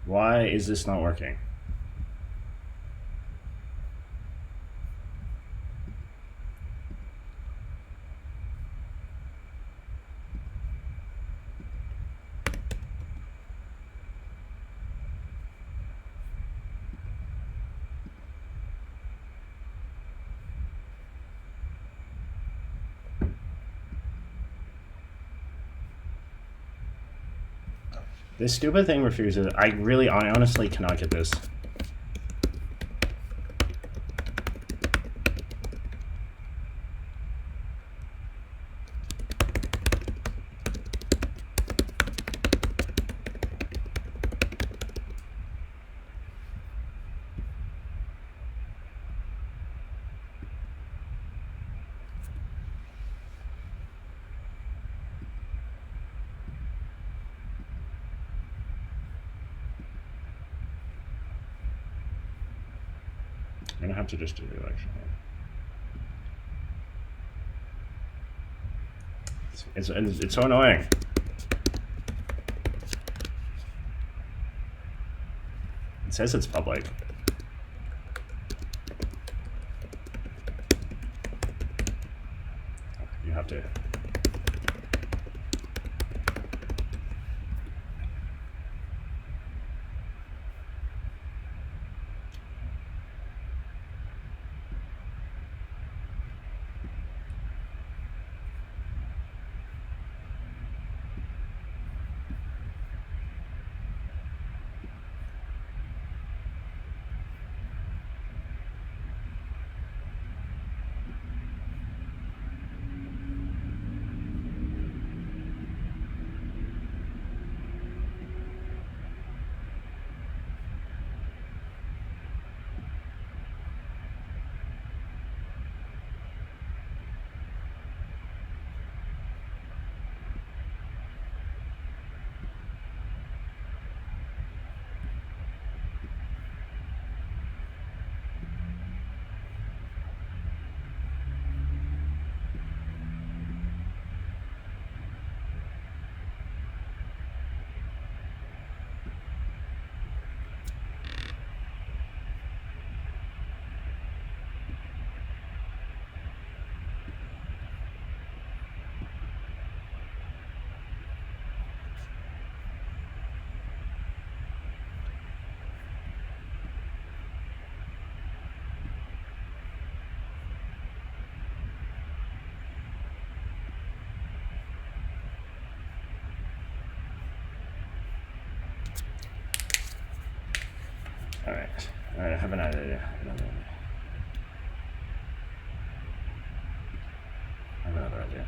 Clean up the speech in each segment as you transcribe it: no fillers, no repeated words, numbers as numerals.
Why is this not working? This stupid thing refuses. I honestly cannot get this. I'm gonna have to just do the election. It's so annoying. It says it's public. You have to. All right. I have an idea. I have another idea.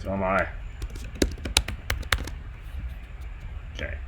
So am I. Okay.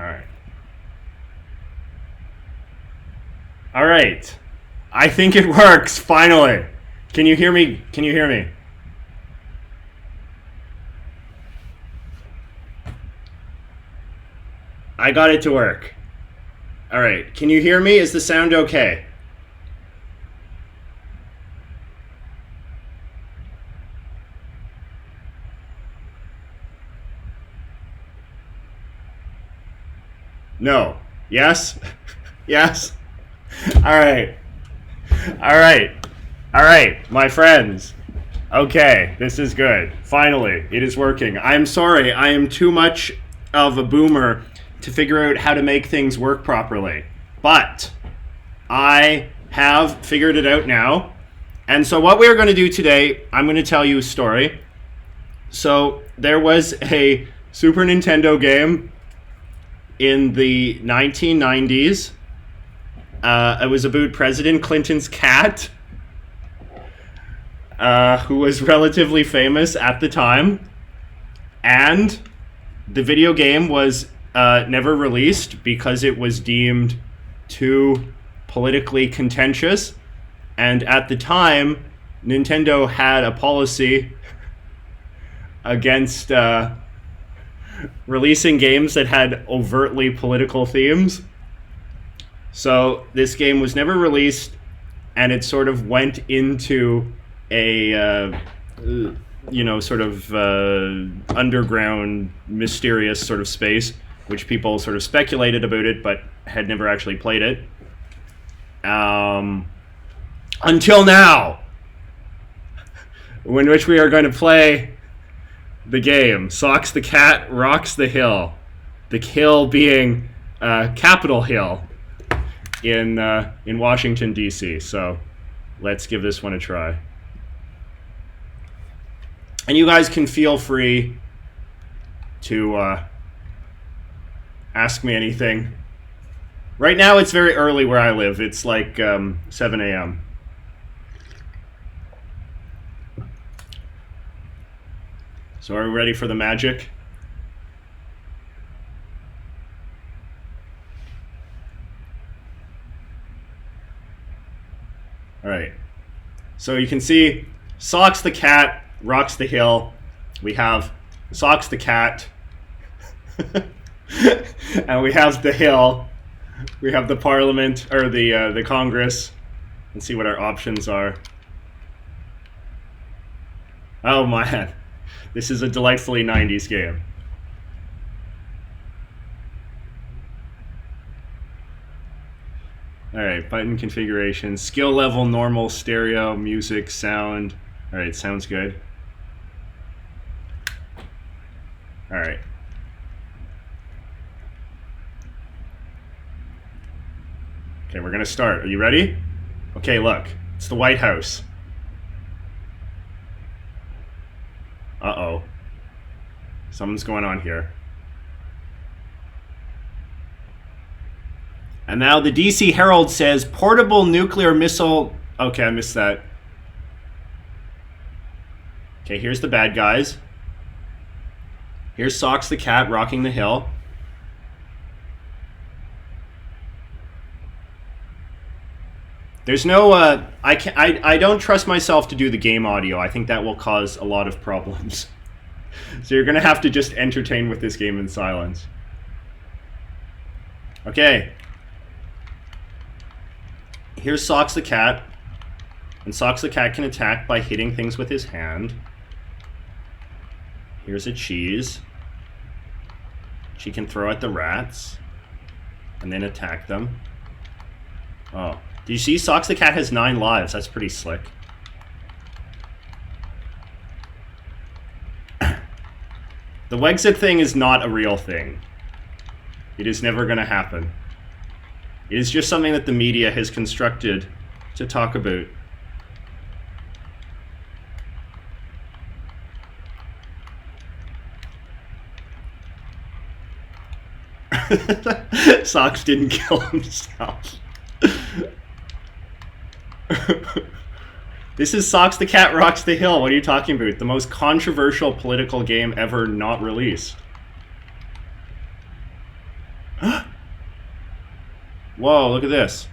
Alright. Alright. I think it works, finally. Can you hear me? Can you hear me? I got it to work. Alright, can you hear me? Is the sound okay? No. Yes? Yes? Alright. Alright. Alright, my friends. Okay, this is good. Finally, it is working. I'm sorry, I am too much of a boomer to figure out how to make things work properly. But I have figured it out now. And so what we're going to do today, I'm going to tell you a story. So there was a Super Nintendo game in the 1990s. It was about President Clinton's cat, who was relatively famous at the time. And the video game was never released because it was deemed too politically contentious. And at the time, Nintendo had a policy against releasing games that had overtly political themes. So this game was never released, and it sort of went into a sort of underground, mysterious sort of space, which people sort of speculated about it, but had never actually played it. Until now, in which we are going to play the game, Socks the Cat Rocks the Hill. The hill being Capitol Hill in Washington, D.C. So let's give this one a try. And you guys can feel free to ask me anything. Right now it's very early where I live. It's like 7 a.m. So are we ready for the magic? All right. So you can see Socks the Cat Rocks the Hill. We have Socks the Cat. And we have the hill. We have the Parliament, or the Congress. Let's see what our options are. Oh man. This is a delightfully 90s game. Alright, button configuration. Skill level, normal, stereo, music, sound. Alright, sounds good. Alright. Okay, we're gonna start. Are you ready? Okay, look. It's the White House. Uh-oh. Something's going on here. And now the DC Herald says portable nuclear missile... Okay, I missed that. Okay, here's the bad guys. Here's Socks the Cat rocking the hill. There's no, I don't trust myself to do the game audio. I think that will cause a lot of problems. So you're gonna have to just entertain with this game in silence. Okay. Here's Socks the Cat. And Socks the Cat can attack by hitting things with his hand. Here's a cheese. She can throw at the rats. And then attack them. Oh. Do you see? Socks the Cat has 9 lives. That's pretty slick. The Wexit thing is not a real thing. It is never going to happen. It is just something that the media has constructed to talk about. Socks didn't kill himself. This is Socks the Cat Rocks the Hill. What are you talking about? The most controversial political game ever not released. Whoa, look at this.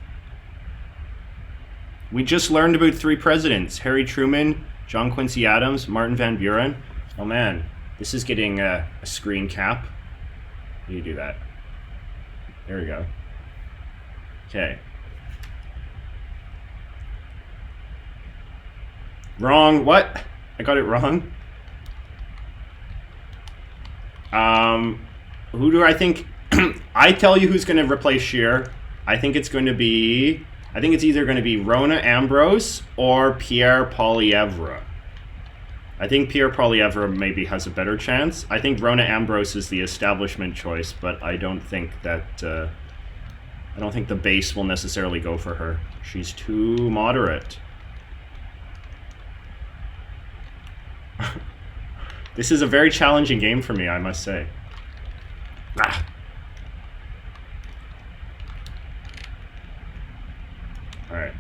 We just learned about 3 presidents. Harry Truman, John Quincy Adams, Martin Van Buren. Oh man, this is getting a screen cap. You do that. There we go. Okay. Wrong. What? I got it wrong. Who do I think? I tell you who's going to replace Scheer. I think it's either going to be Rona Ambrose or Pierre Poilievre. I think Pierre Poilievre maybe has a better chance. I think Rona Ambrose is the establishment choice, but I don't think that I don't think the base will necessarily go for her. She's too moderate. This is a very challenging game for me, I must say. Ah. All right.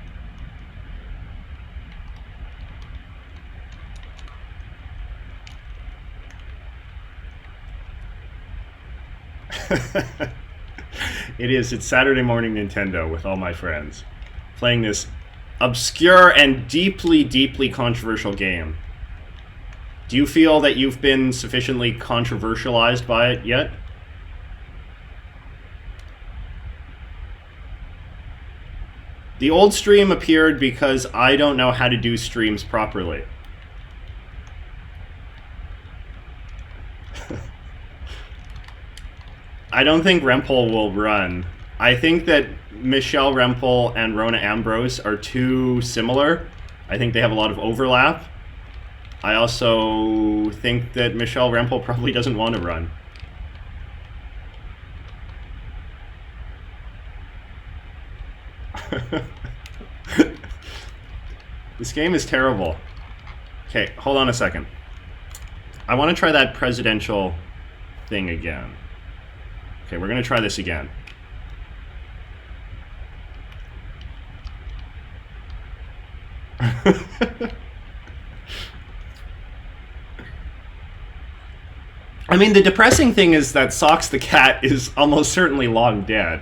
It is. It's Saturday morning Nintendo with all my friends, playing this obscure and deeply, deeply controversial game. Do you feel that you've been sufficiently controversialized by it yet? The old stream appeared because I don't know how to do streams properly. I don't think Rempel will run. I think that Michelle Rempel and Rona Ambrose are too similar. I think they have a lot of overlap. I also think that Michelle Rempel probably doesn't want to run. This game is terrible. Okay, hold on a second. I want to try that presidential thing again. Okay, we're going to try this again. I mean, the depressing thing is that Socks the cat is almost certainly long dead.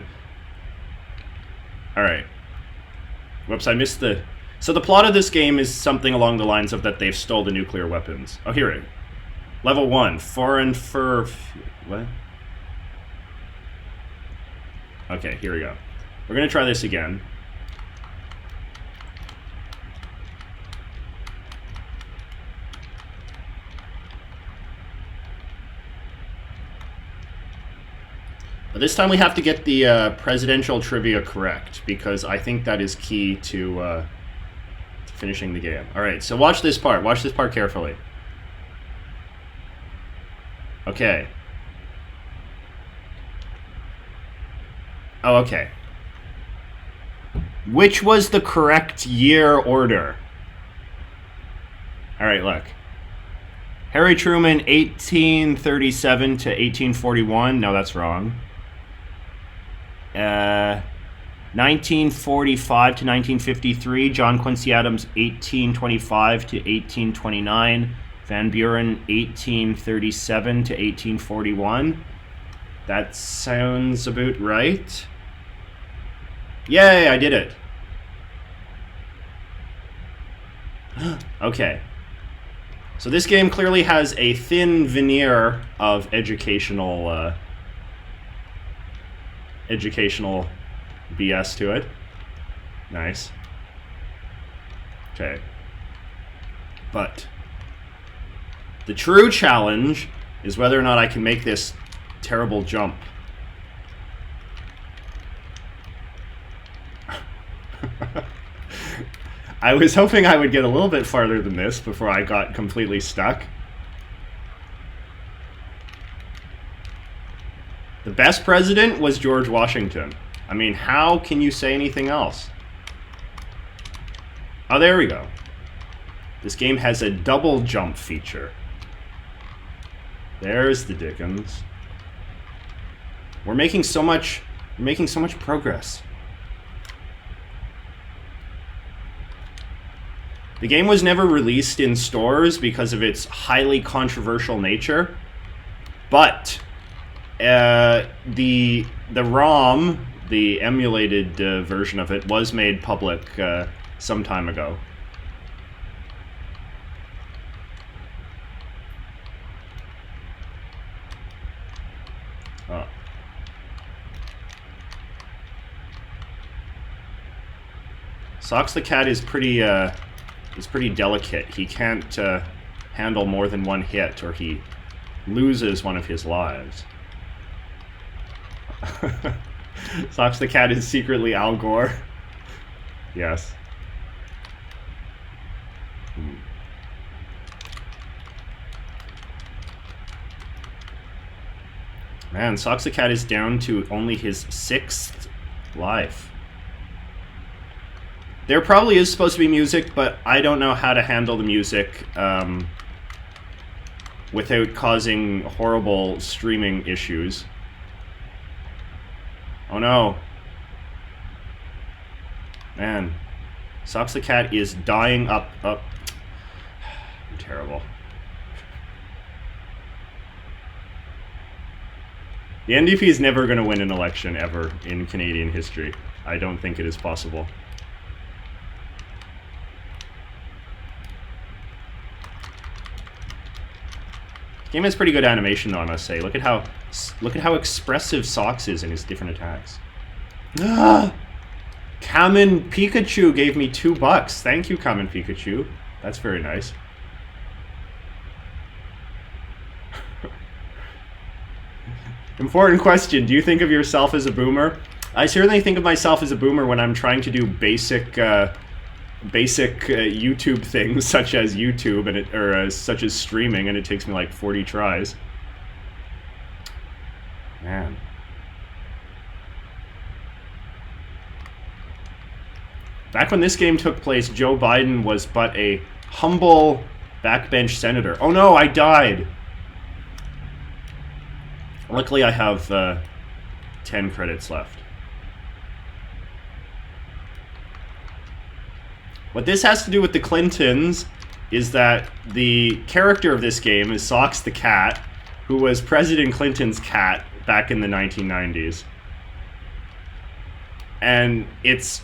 Alright. Whoops, I missed the... So the plot of this game is something along the lines of that they've stole the nuclear weapons. Oh, here it is. Level 1. Foreign fur... What? Okay, here we go. We're going to try this again. But this time we have to get the presidential trivia correct, because I think that is key to finishing the game. Alright, so watch this part. Watch this part carefully. Okay. Oh, okay. Which was the correct year order? Alright, look. Harry Truman, 1837 to 1841. No, that's wrong. 1945 to 1953. John Quincy Adams, 1825 to 1829. Van Buren, 1837 to 1841. That sounds about right. Yay, I did it. Okay. So this game clearly has a thin veneer of educational BS to it. Nice. Okay. But the true challenge is whether or not I can make this terrible jump. I was hoping I would get a little bit farther than this before I got completely stuck. The best president was George Washington. I mean, how can you say anything else? Oh, there we go. This game has a double jump feature. There's the Dickens. We're making so much progress. The game was never released in stores because of its highly controversial nature, but the ROM the emulated version of it was made public some time ago. Oh. Socks the cat is pretty delicate. He can't handle more than one hit, or he loses one of his lives. Socks the cat is secretly Al Gore. Yes. Man, Socks the cat is down to only his 6th life. There probably is supposed to be music, but I don't know how to handle the music without causing horrible streaming issues. Oh no. Man. Socks the cat is dying up. I'm terrible. The NDP is never going to win an election ever in Canadian history. I don't think it is possible. The game has pretty good animation, though, I must say. Look at how expressive Socks is in his different attacks. Ah! Kamen Pikachu gave me $2. Thank you, Kamen Pikachu. That's very nice. Important question. Do you think of yourself as a boomer? I certainly think of myself as a boomer when I'm trying to do basic YouTube things, such as YouTube and such as streaming, and it takes me like 40 tries. Man. Back when this game took place, Joe Biden was but a humble backbench senator. Oh no, I died! Luckily, I have 10 credits left. What this has to do with the Clintons is that the character of this game is Socks the cat, who was President Clinton's cat back in the 1990s. And it's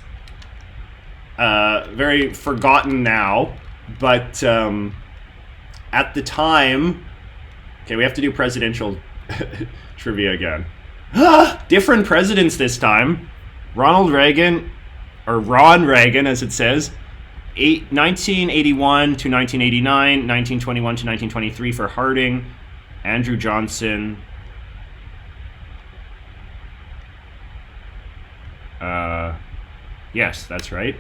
very forgotten now, but at the time... Okay, we have to do presidential trivia again. Different presidents this time. Ronald Reagan, or Ron Reagan as it says, 1981 to 1989, 1921 to 1923 for Harding, Andrew Johnson, yes, that's right.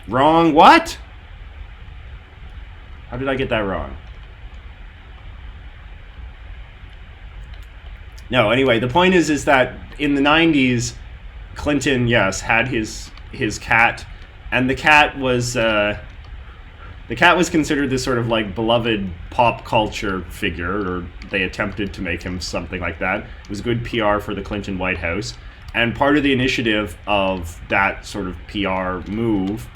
Wrong, what? How did I get that wrong? No, anyway, the point is that in the 90s, Clinton, yes, had his cat, and the cat was considered this sort of like beloved pop culture figure, or they attempted to make him something like that. It was good PR for the Clinton White House, and part of the initiative of that sort of PR move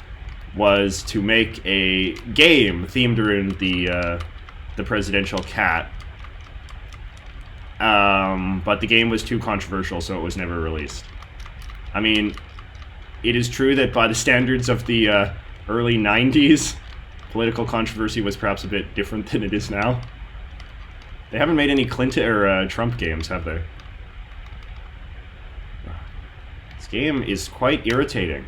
was to make a game themed around the presidential cat. But the game was too controversial, so it was never released. I mean, it is true that by the standards of the early 90s, political controversy was perhaps a bit different than it is now. They haven't made any Clinton or Trump games, have they? This game is quite irritating.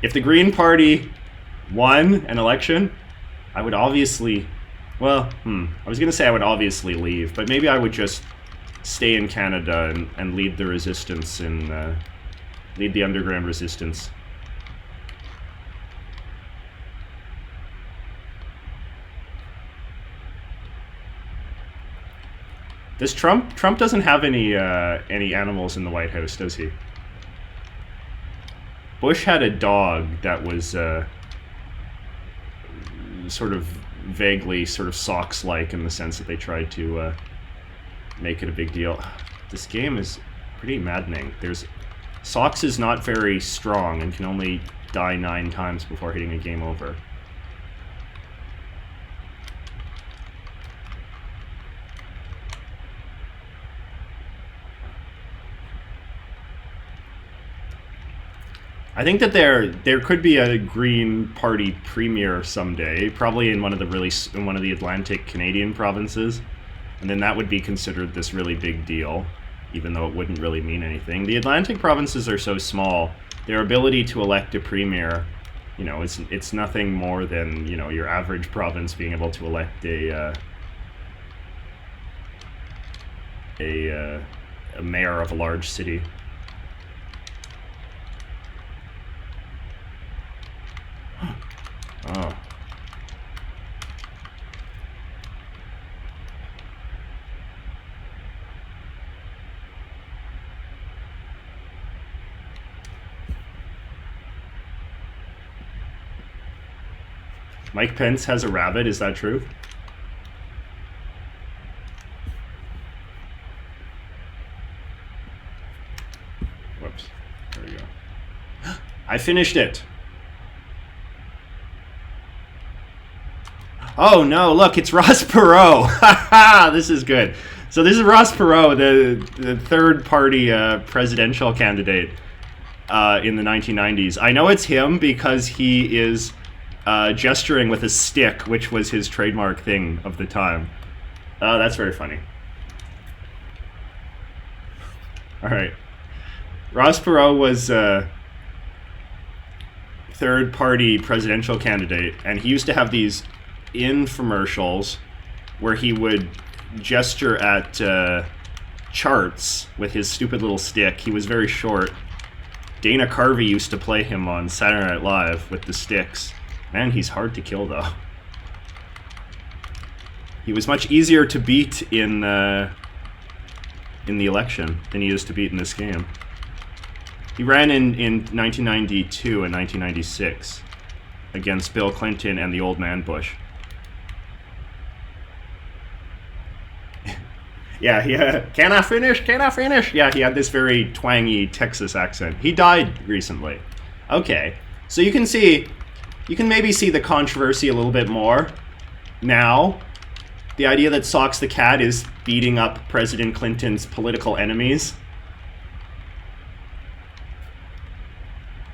If the Green Party won an election, I would obviously, well, I was going to say I would obviously leave, but maybe I would just stay in Canada and lead the resistance and lead the underground resistance. Does Trump doesn't have any animals in the White House, does he? Bush had a dog that was sort of vaguely sort of Socks-like in the sense that they tried to make it a big deal. This game is pretty maddening. Socks is not very strong and can only die 9 times before hitting a game over. I think that there could be a Green Party premier someday, probably in one of the Atlantic Canadian provinces, and then that would be considered this really big deal, even though it wouldn't really mean anything. The Atlantic provinces are so small; their ability to elect a premier, it's nothing more than your average province being able to elect a mayor of a large city. Oh. Mike Pence has a rabbit, is that true? Whoops. There we go. I finished it. Oh no, look, it's Ross Perot. Haha, this is good. So this is Ross Perot, the third party presidential candidate in the 1990s. I know it's him because he is gesturing with a stick, which was his trademark thing of the time. Oh, that's very funny. All right. Ross Perot was third party presidential candidate, and he used to have these infomercials where he would gesture at charts with his stupid little stick. He was very short. Dana Carvey used to play him on Saturday Night Live with the sticks. Man, he's hard to kill, though. He was much easier to beat in the election than he is to beat in this game. He ran in 1992 and 1996 against Bill Clinton and the old man Bush. Yeah, can I finish? Can I finish? Yeah, he had this very twangy Texas accent. He died recently. Okay, so you can maybe see the controversy a little bit more now. The idea that Socks the Cat is beating up President Clinton's political enemies.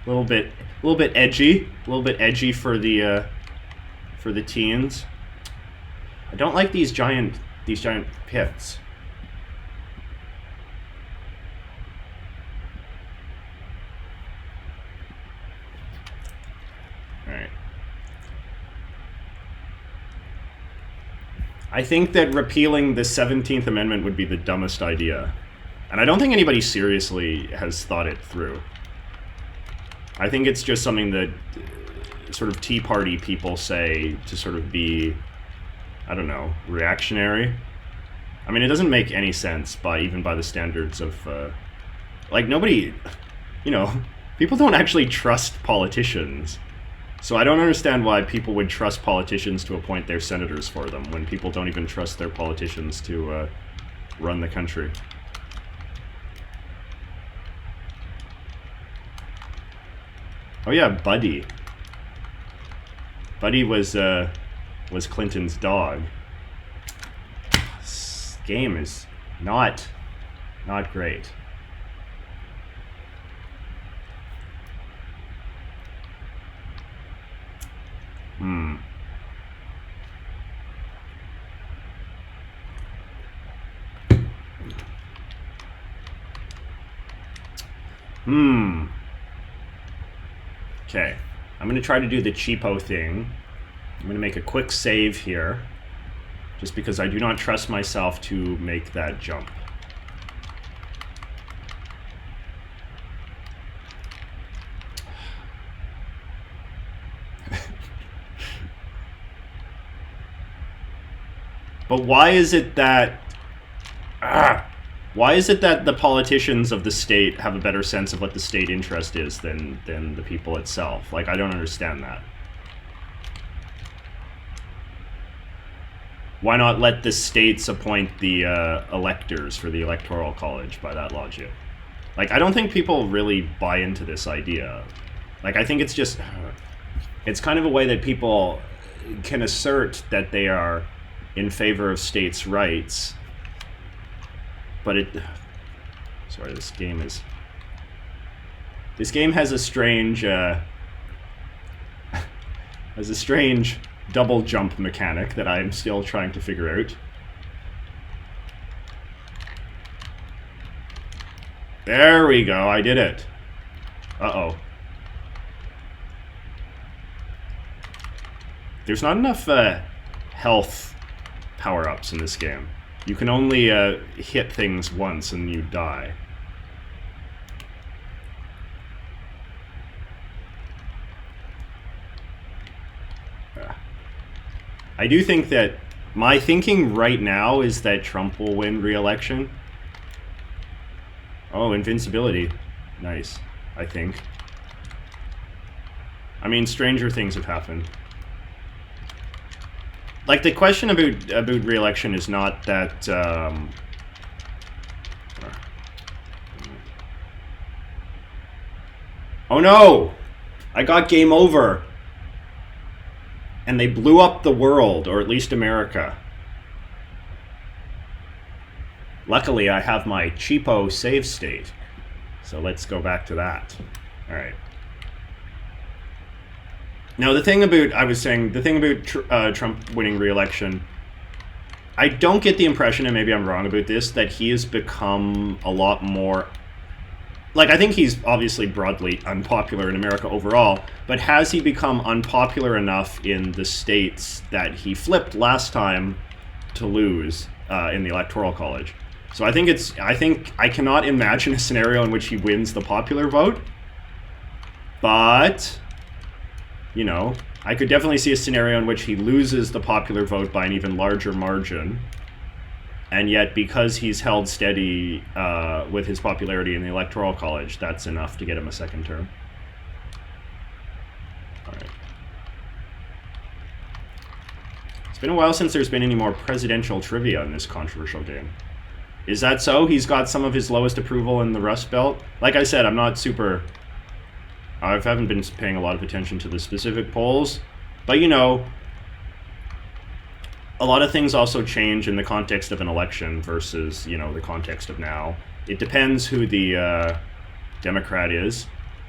A little bit edgy. A little bit edgy for the teens. I don't like these giant pits. Alright. I think that repealing the 17th Amendment would be the dumbest idea. And I don't think anybody seriously has thought it through. I think it's just something that sort of Tea Party people say to sort of be, I don't know, reactionary. I mean, it doesn't make any sense even by the standards of, nobody, people don't actually trust politicians. So I don't understand why people would trust politicians to appoint their senators for them when people don't even trust their politicians to run the country. Oh yeah, Buddy. Buddy was Clinton's dog. This game is not great. Okay, I'm going to try to do the cheapo thing. I'm going to make a quick save here, just because I do not trust myself to make that jump. But why is it that the politicians of the state have a better sense of what the state interest is than the people itself? Like, I don't understand that. Why not let the states appoint the electors for the Electoral College by that logic? Like, I don't think people really buy into this idea. Like, I think it's just, it's kind of a way that people can assert that they are in favor of states' rights, but sorry, this game is This game has a strange double jump mechanic that I'm still trying to figure out. There we go, I did it. Uh-oh. There's not enough health power-ups in this game. You can only hit things once and you die. I do think that my thinking right now is that Trump will win re-election. Oh, invincibility. Nice, I think. I mean, stranger things have happened. Like, the question about re-election is not that, oh no! I got game over! And they blew up the world, or at least America. Luckily, I have my cheapo save state. So let's go back to that. Alright. Now, the thing about Trump winning re-election, I don't get the impression, and maybe I'm wrong about this, that he has become a lot more... Like, I think he's obviously broadly unpopular in America overall, but has he become unpopular enough in the states that he flipped last time to lose in the Electoral College? So I think I cannot imagine a scenario in which he wins the popular vote, but, you know, I could definitely see a scenario in which he loses the popular vote by an even larger margin, and yet because he's held steady with his popularity in the Electoral College, that's enough to get him a second term. All right. It's been a while since there's been any more presidential trivia in this controversial game. Is that so? He's got some of his lowest approval in the Rust Belt. Like I said, I'm not super... I haven't been paying a lot of attention to the specific polls, but you know, a lot of things also change in the context of an election versus, you know, the context of now. It depends who the Democrat is.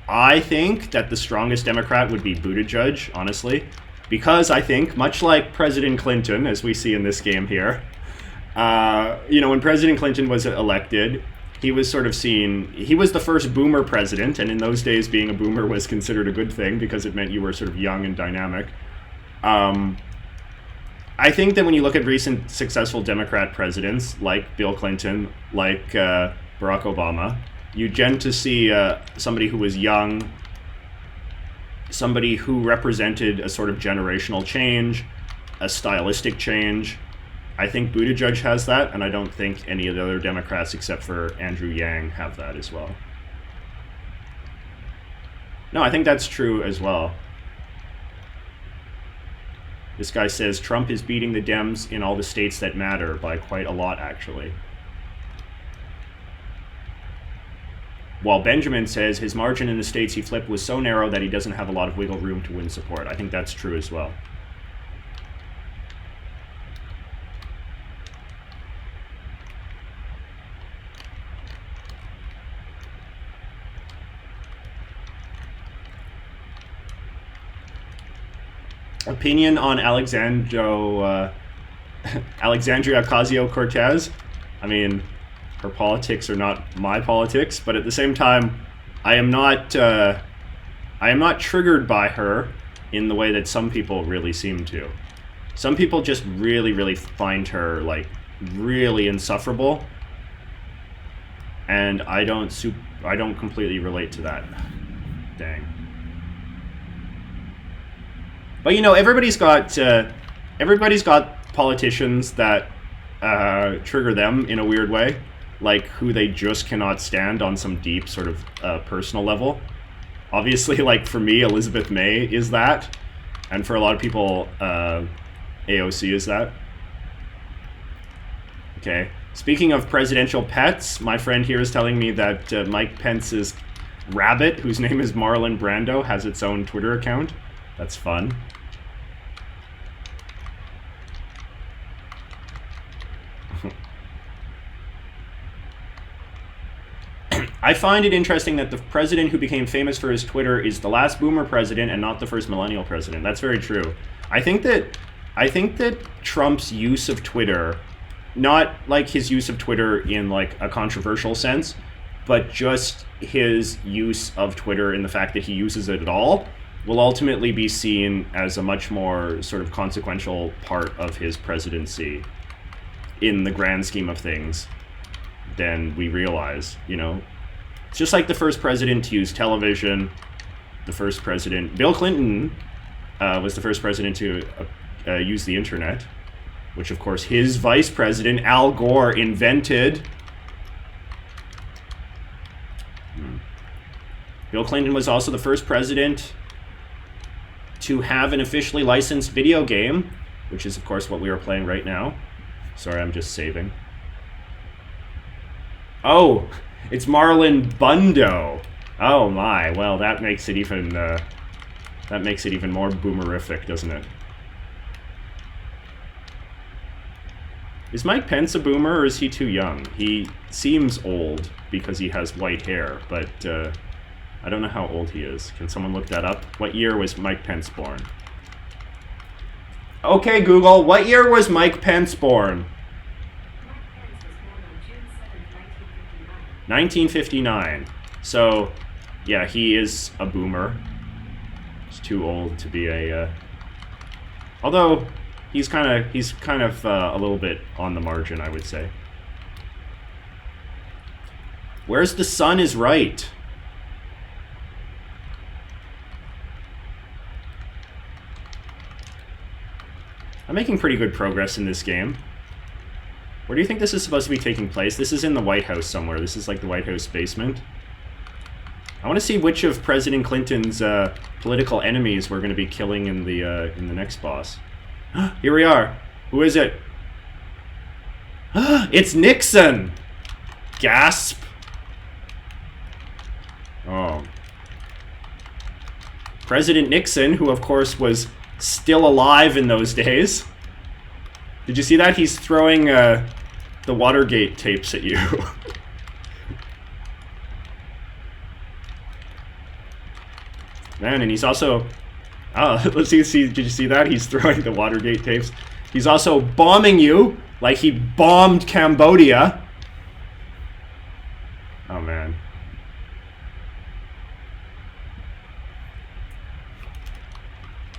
I think that the strongest Democrat would be Buttigieg, honestly, because I think, much like President Clinton, as we see in this game here, you know, when President Clinton was elected, he was sort of seen, he was the first boomer president, and in those days being a boomer was considered a good thing because it meant you were sort of young and dynamic. I think that when you look at recent successful Democrat presidents, like Bill Clinton, like Barack Obama, you tend to see somebody who was young, somebody who represented a sort of generational change, a stylistic change. I think Buttigieg has that, and I don't think any of the other Democrats except for Andrew Yang have that as well. No, I think that's true as well. This guy says Trump is beating the Dems in all the states that matter by quite a lot, actually. While Benjamin says his margin in the states he flipped was so narrow that he doesn't have a lot of wiggle room to win support. I think that's true as well. Opinion on Alexandria Ocasio-Cortez. I mean, her politics are not my politics, but at the same time, I am not triggered by her in the way that some people really seem to. Some people just really, really find her like really insufferable, and I don't completely relate to that. Dang. But you know, everybody's got politicians that trigger them in a weird way, like who they just cannot stand on some deep sort of personal level. Obviously, like for me, Elizabeth May is that, and for a lot of people, AOC is that. Okay. Speaking of presidential pets, my friend here is telling me that Mike Pence's rabbit, whose name is Marlon Brando, has its own Twitter account. That's fun. I find it interesting that the president who became famous for his Twitter is the last boomer president and not the first millennial president. That's very true. I think that Trump's use of Twitter, not like his use of Twitter in like a controversial sense, but just his use of Twitter in the fact that he uses it at all, will ultimately be seen as a much more sort of consequential part of his presidency in the grand scheme of things than we realize, you know? It's just like the first president to use television, the first president... Bill Clinton was the first president to use the internet, which of course his vice president, Al Gore, invented. Bill Clinton was also the first president to have an officially licensed video game, which is of course what we are playing right now. Sorry, I'm just saving. Oh, it's Marlon Bundo. Oh my, well that makes it even more boomerific, doesn't it? Is Mike Pence a boomer or is he too young? He seems old because he has white hair, but I don't know how old he is. Can someone look that up? What year was Mike Pence born? Okay, Google, what year was Mike Pence born? 1959. So, yeah, he is a boomer. He's too old to be a... although, he's kind of a little bit on the margin, I would say. Where's the sun is right? I'm making pretty good progress in this game. Where do you think this is supposed to be taking place? This is in the White House somewhere. This is like the White House basement. I want to see which of President Clinton's political enemies we're going to be killing in the next boss. Here we are. Who is it? It's Nixon! Gasp! Oh. President Nixon, who of course was still alive in those days. Did you see that? He's throwing the Watergate tapes at you. Man, and he's also... oh, let's see, did you see that? He's throwing the Watergate tapes. He's also bombing you, like he bombed Cambodia. Oh, man.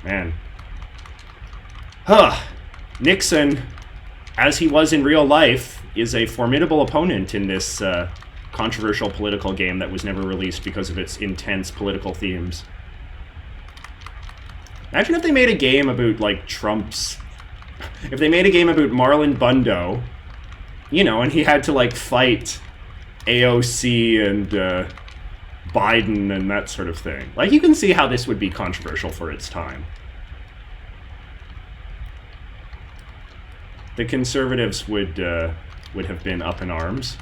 Man. Huh. Nixon, as he was in real life, is a formidable opponent in this controversial political game that was never released because of its intense political themes. Imagine if they made a game about, like, Trump's... if they made a game about Marlon Bundo, you know, and he had to, like, fight AOC and Biden and that sort of thing. Like, you can see how this would be controversial for its time. The conservatives would have been up in arms.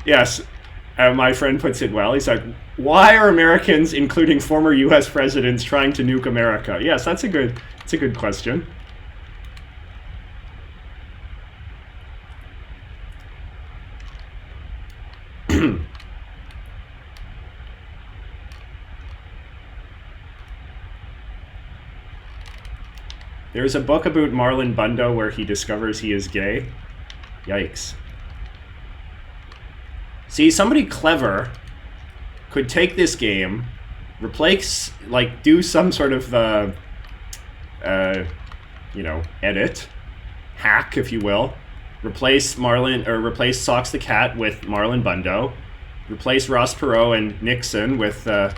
Yes, my friend puts it well. He's like, why are Americans, including former U.S. presidents, trying to nuke America? Yes, that's a good question. There's a book about Marlon Bundo where he discovers he is gay. Yikes. See, somebody clever could take this game, replace, like, do some sort of, you know, edit, hack, if you will, replace Socks the Cat with Marlon Bundo, replace Ross Perot and Nixon with, okay,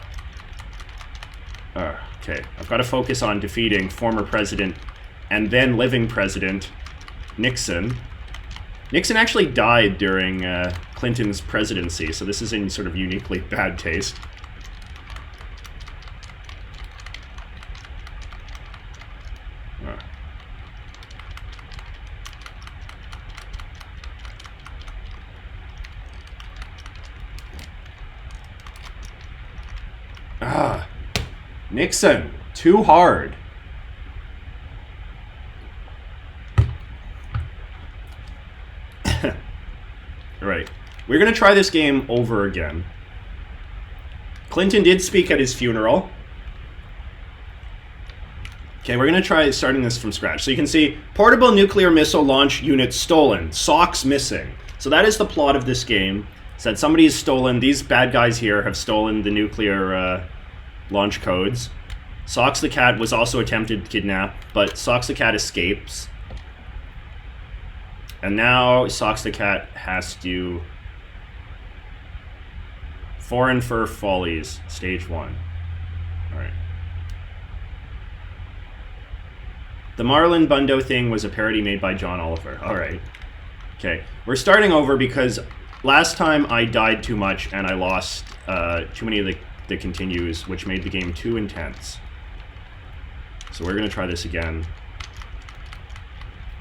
I've got to focus on defeating former president and then living president Nixon. Nixon actually died during Clinton's presidency, so this is in sort of uniquely bad taste. Nixon, too hard. We're going to try this game over again. Clinton did speak at his funeral. Okay, we're going to try starting this from scratch. So you can see, portable nuclear missile launch unit stolen. Socks missing. So that is the plot of this game. It's that somebody has stolen, these bad guys here have stolen the nuclear launch codes. Socks the cat was also attempted to kidnap, but Socks the cat escapes. And now Socks the cat has to... Foreign Fur Follies, Stage 1. Alright. The Marlon Bundo thing was a parody made by John Oliver. Alright. Okay. We're starting over because last time I died too much and I lost too many of the continues, which made the game too intense. So we're going to try this again.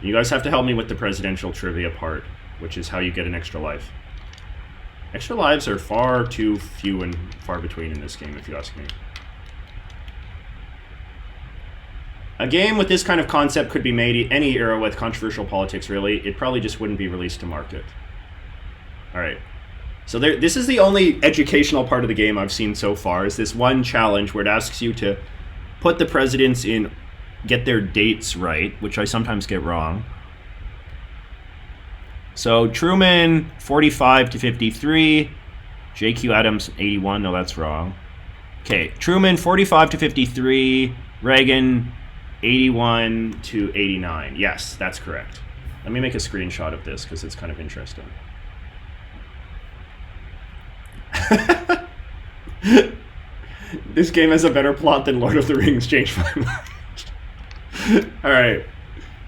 You guys have to help me with the presidential trivia part, which is how you get an extra life. Extra lives are far too few and far between in this game, if you ask me. A game with this kind of concept could be made any era with controversial politics, really. It probably just wouldn't be released to market. Alright. So this is the only educational part of the game I've seen so far, is this one challenge where it asks you to put the presidents in, get their dates right, which I sometimes get wrong. So Truman, 45 to 53. J.Q. Adams, 81. No, that's wrong. Okay, Truman, 45 to 53. Reagan, 81 to 89. Yes, that's correct. Let me make a screenshot of this because it's kind of interesting. This game has a better plot than Lord of the Rings. Changed my mind. Alright.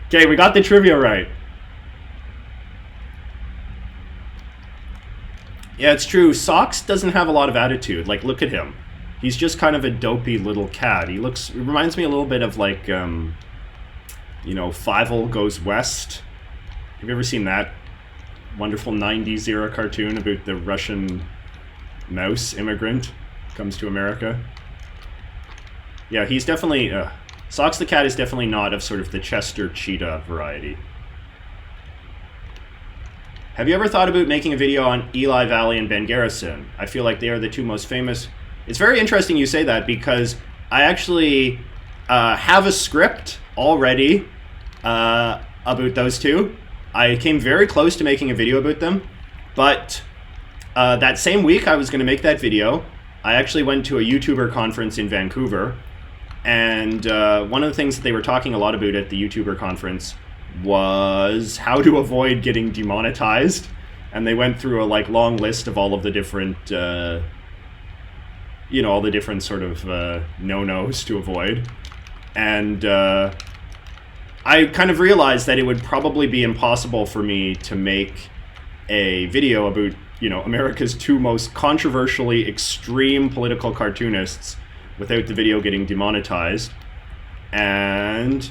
Okay, we got the trivia right. Yeah, it's true. Socks doesn't have a lot of attitude. Like, look at him. He's just kind of a dopey little cat. He reminds me a little bit of, like, you know, Fievel Goes West. Have you ever seen that wonderful 90s era cartoon about the Russian mouse immigrant comes to America? Yeah, he's definitely... Socks the cat is definitely not of sort of the Chester Cheetah variety. Have you ever thought about making a video on Eli Valley and Ben Garrison? I feel like they are the two most famous... It's very interesting you say that because I actually have a script already about those two. I came very close to making a video about them, but that same week I was going to make that video. I actually went to a YouTuber conference in Vancouver, and one of the things that they were talking a lot about at the YouTuber conference was how to avoid getting demonetized, and they went through a long list of all of the different you know, all the different sort of no-nos to avoid. And I kind of realized that it would probably be impossible for me to make a video about, you know, America's two most controversially extreme political cartoonists without the video getting demonetized. And,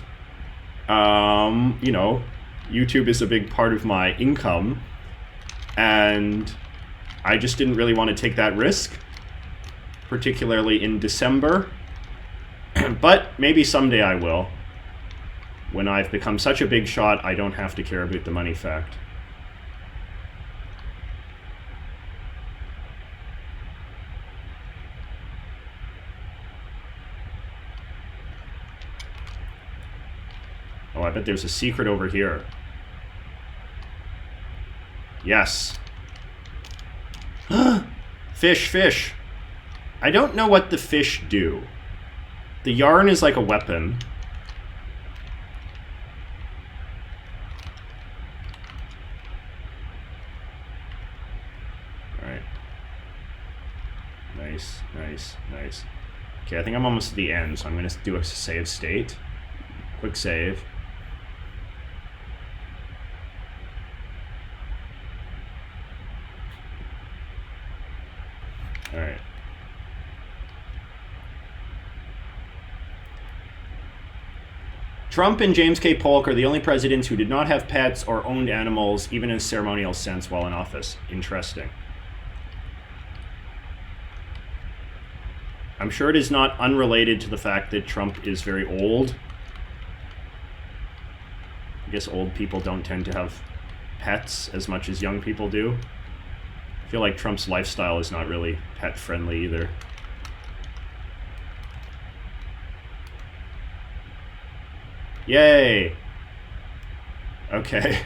you know, YouTube is a big part of my income, and I just didn't really want to take that risk, particularly in December. But maybe someday I will. When I've become such a big shot, I don't have to care about the money fact. Oh, I bet there's a secret over here. Yes. Fish, fish. I don't know what the fish do. The yarn is like a weapon. Alright. Nice, nice, nice. Okay, I think I'm almost at the end, so I'm going to do a save state. Quick save. Alright. Trump and James K. Polk are the only presidents who did not have pets or owned animals, even in a ceremonial sense, while in office. Interesting. I'm sure it is not unrelated to the fact that Trump is very old. I guess old people don't tend to have pets as much as young people do. I feel like Trump's lifestyle is not really pet-friendly either. Yay! Okay.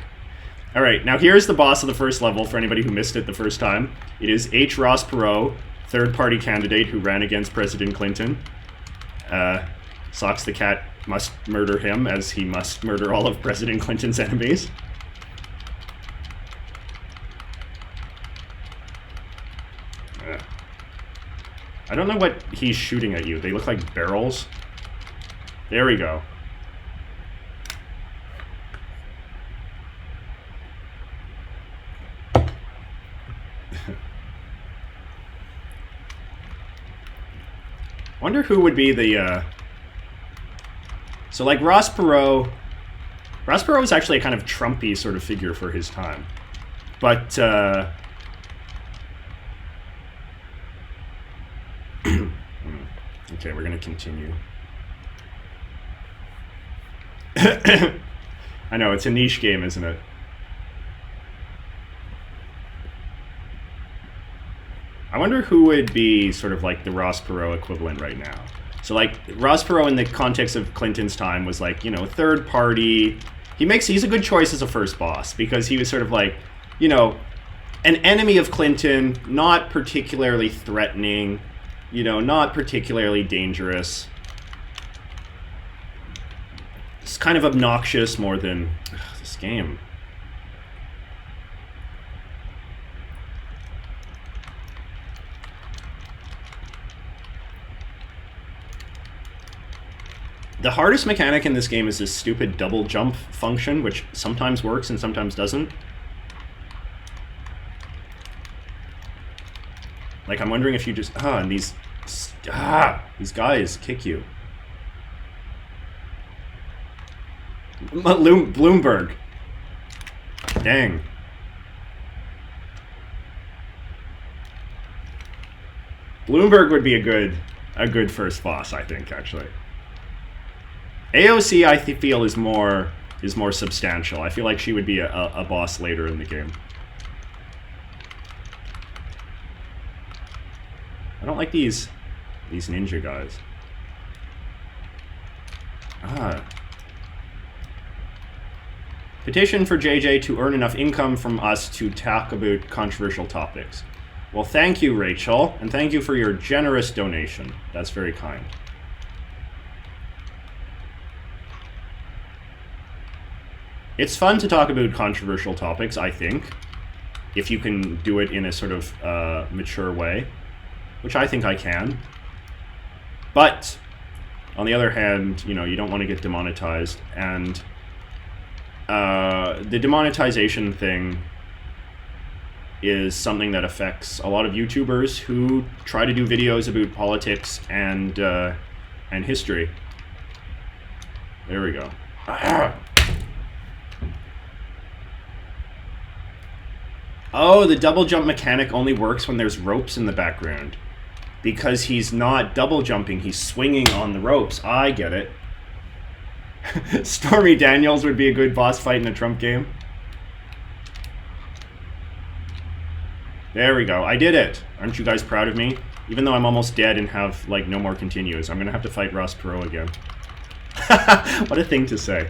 Alright, now here's the boss of the first level for anybody who missed it the first time. It is H. Ross Perot, third-party candidate who ran against President Clinton. Socks the cat must murder him, as he must murder all of President Clinton's enemies. I don't know what he's shooting at you. They look like barrels. There we go. Wonder who would be the, So, like, Ross Perot was actually a kind of Trumpy sort of figure for his time. But, okay, we're gonna continue. I know, it's a niche game, isn't it? I wonder who would be sort of like the Ross Perot equivalent right now. So, like, Ross Perot in the context of Clinton's time was like, you know, third party. He's a good choice as a first boss because he was sort of like, you know, an enemy of Clinton, not particularly threatening, you know, not particularly dangerous. It's kind of obnoxious more than this game. The hardest mechanic in this game is this stupid double jump function, which sometimes works and sometimes doesn't. Like, I'm wondering if you just... and these guys kick you. Bloomberg. Dang. Bloomberg would be a good first boss, I think, actually. AOC, I feel, is more substantial. I feel like she would be a boss later in the game. I don't like these ninja guys. Petition for JJ to earn enough income from us to talk about controversial topics. Well, thank you, Rachel, and thank you for your generous donation. That's very kind. It's fun to talk about controversial topics, I think, if you can do it in a sort of mature way, which I think I can. But, on the other hand, you know, you don't want to get demonetized, and the demonetization thing is something that affects a lot of YouTubers who try to do videos about politics and history. There we go. Oh, the double jump mechanic only works when there's ropes in the background. Because he's not double jumping, he's swinging on the ropes. I get it. Stormy Daniels would be a good boss fight in a Trump game. There we go. I did it. Aren't you guys proud of me? Even though I'm almost dead and have, like, no more continues, I'm gonna have to fight Ross Perot again. What a thing to say.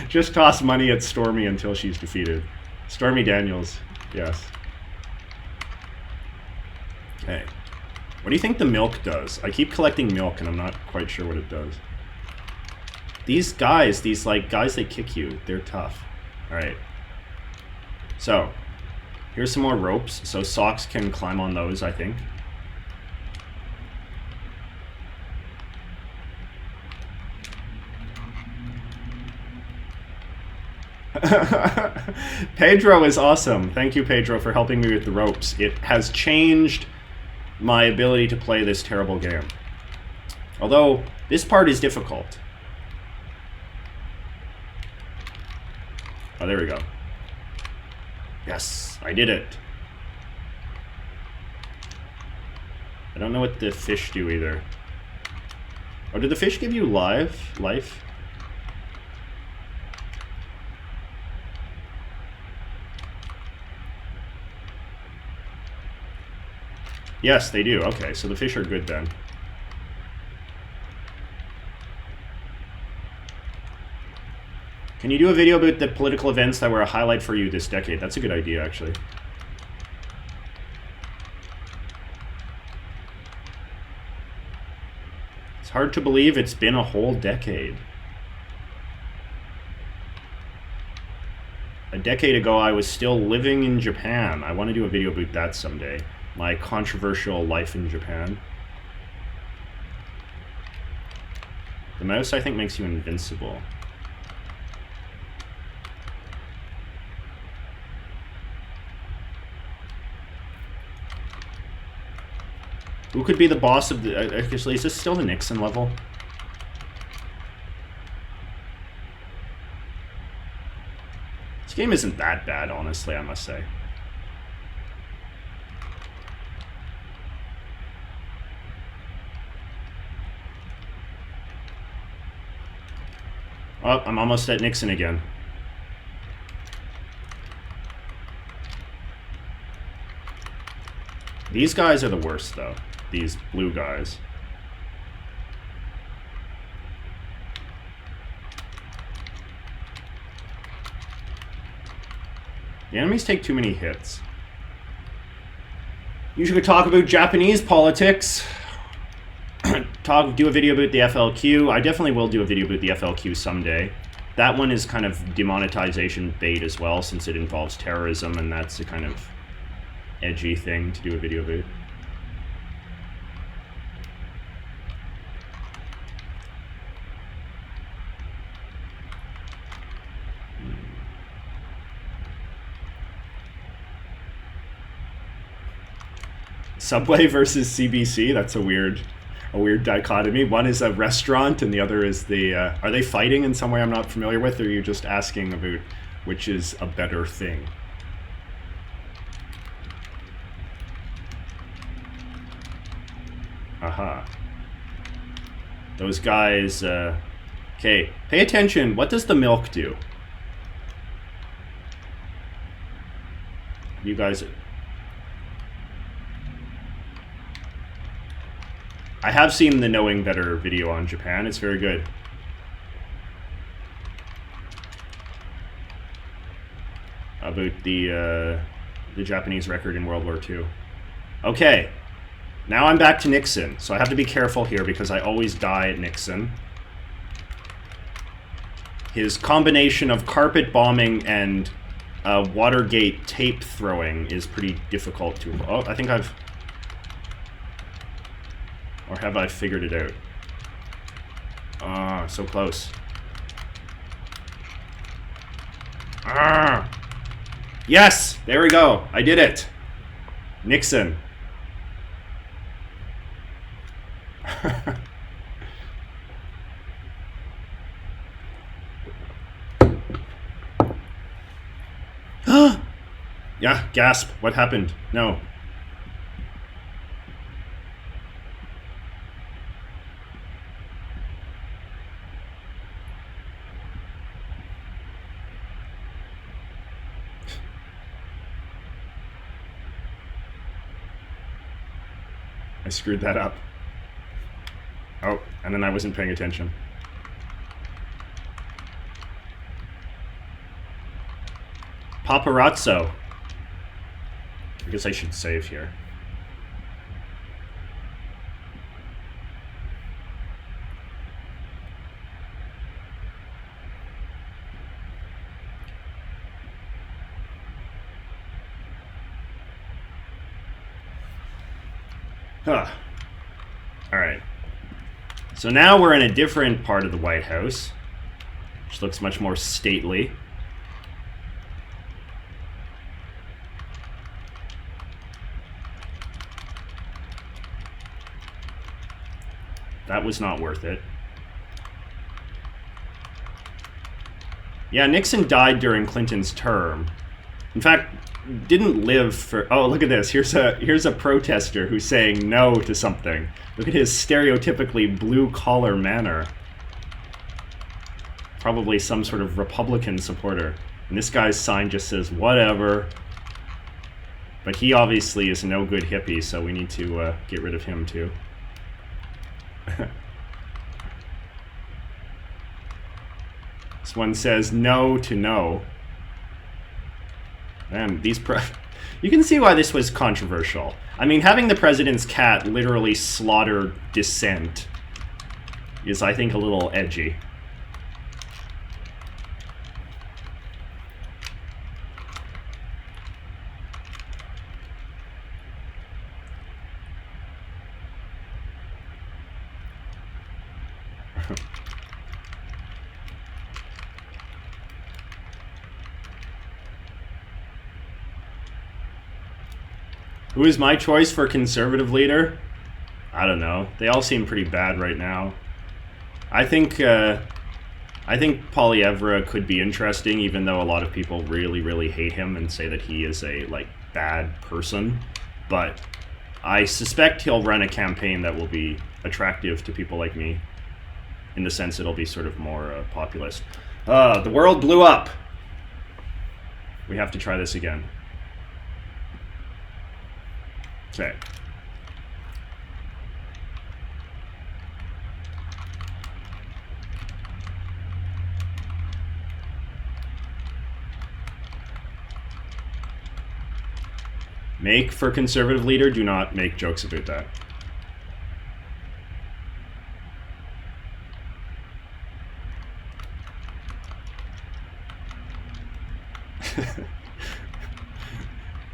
Just toss money at Stormy until she's defeated. Stormy Daniels, yes. Okay. What do you think the milk does? I keep collecting milk and I'm not quite sure what it does. These guys, guys that kick you, they're tough. Alright. So, here's some more ropes, so Socks can climb on those, I think. Pedro is awesome. Thank you, Pedro, for helping me with the ropes. It has changed my ability to play this terrible game. Although, this part is difficult. Oh, there we go. Yes, I did it. I don't know what the fish do either. Oh, did the fish give you life? Yes, they do. Okay, so the fish are good then. Can you do a video about the political events that were a highlight for you this decade? That's a good idea, actually. It's hard to believe it's been a whole decade. A decade ago, I was still living in Japan. I want to do a video about that someday. My controversial life in Japan. The mouse, I think, makes you invincible. Who could be the boss of the... Actually, is this still the Nixon level? This game isn't that bad, honestly, I must say. Oh, I'm almost at Nixon again. These guys are the worst, though. These blue guys. The enemies take too many hits. You should talk about Japanese politics. Do a video about the FLQ. I definitely will do a video about the FLQ someday. That one is kind of demonetization bait as well, since it involves terrorism, and that's a kind of edgy thing to do a video about. Subway versus CBC, that's a weird dichotomy. One is a restaurant and the other is the... are they fighting in some way I'm not familiar with, or are you just asking about which is a better thing? Aha. Those guys... Okay, pay attention. What does the milk do? You guys... I have seen the Knowing Better video on Japan. It's very good. About the Japanese record in World War II. Okay. Now I'm back to Nixon. So I have to be careful here because I always die at Nixon. His combination of carpet bombing and Watergate tape throwing is pretty difficult to... Oh, I think I've... Or have I figured it out? Ah, so close. Ah! Yes! There we go. I did it. Nixon. Yeah, gasp. What happened? No. I screwed that up. Oh, and then I wasn't paying attention. Paparazzo. I guess I should save here. Huh. All right. So now we're in a different part of the White House, which looks much more stately. That was not worth it. Yeah, Nixon died during Clinton's term. In fact, didn't live for... Oh, look at this. Here's a protester who's saying no to something. Look at his stereotypically blue-collar manner. Probably some sort of Republican supporter. And this guy's sign just says, whatever. But he obviously is no good hippie, so we need to get rid of him too. This one says no to no. Man, you can see why this was controversial. I mean, having the president's cat literally slaughter dissent is, I think, a little edgy. Who is my choice for conservative leader? I don't know. They all seem pretty bad right now. I think Poilievre could be interesting, even though a lot of people really, really hate him and say that he is a bad person. But I suspect he'll run a campaign that will be attractive to people like me, in the sense it'll be sort of more populist. The world blew up. We have to try this again. Okay. Make for conservative leader, do not make jokes about that.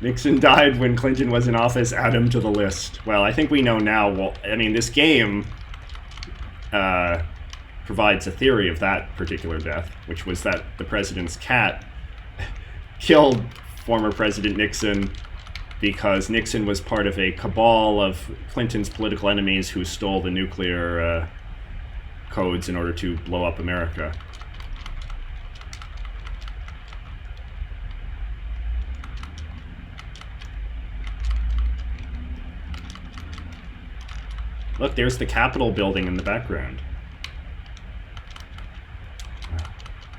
Nixon died when Clinton was in office, add him to the list. Well, I think we know now, well, I mean, this game provides a theory of that particular death, which was that the president's cat killed former President Nixon because Nixon was part of a cabal of Clinton's political enemies who stole the nuclear codes in order to blow up America. Look, there's the Capitol building in the background.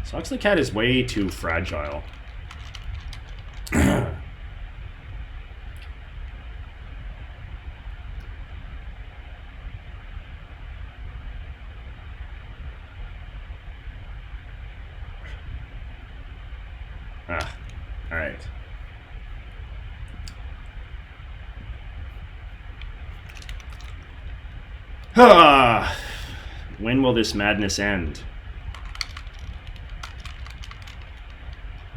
Socks the cat is way too fragile. All right. When will this madness end?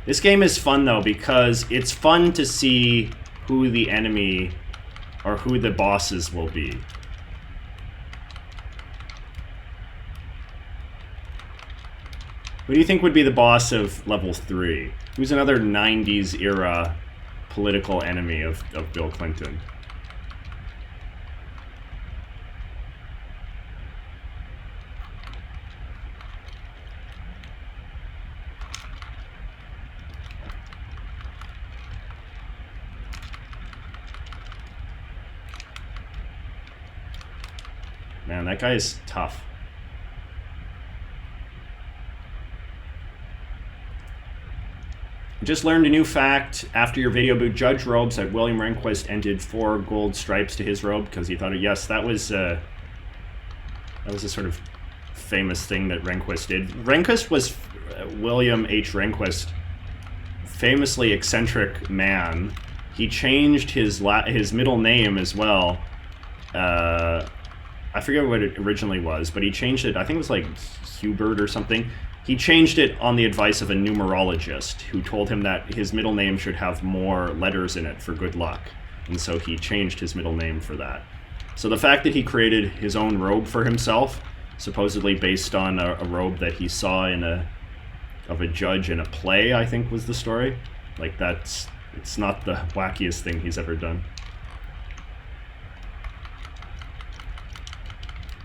This game is fun, though, because it's fun to see who the enemy or who the bosses will be. Who do you think would be the boss of level 3? Who's another 90s era political enemy of Bill Clinton? Man, that guy is tough. Just learned a new fact. After your video about judge robes, that William Rehnquist ended 4 gold stripes to his robe because he thought, yes, that was a sort of famous thing that Rehnquist did. Rehnquist was William H. Rehnquist, famously eccentric man. He changed his middle name as well. I forget what it originally was, but he changed it. I think it was like Hubert or something. He changed it on the advice of a numerologist who told him that his middle name should have more letters in it for good luck. And so he changed his middle name for that. So the fact that he created his own robe for himself, supposedly based on a robe that he saw of a judge in a play, I think was the story. Like it's not the wackiest thing he's ever done.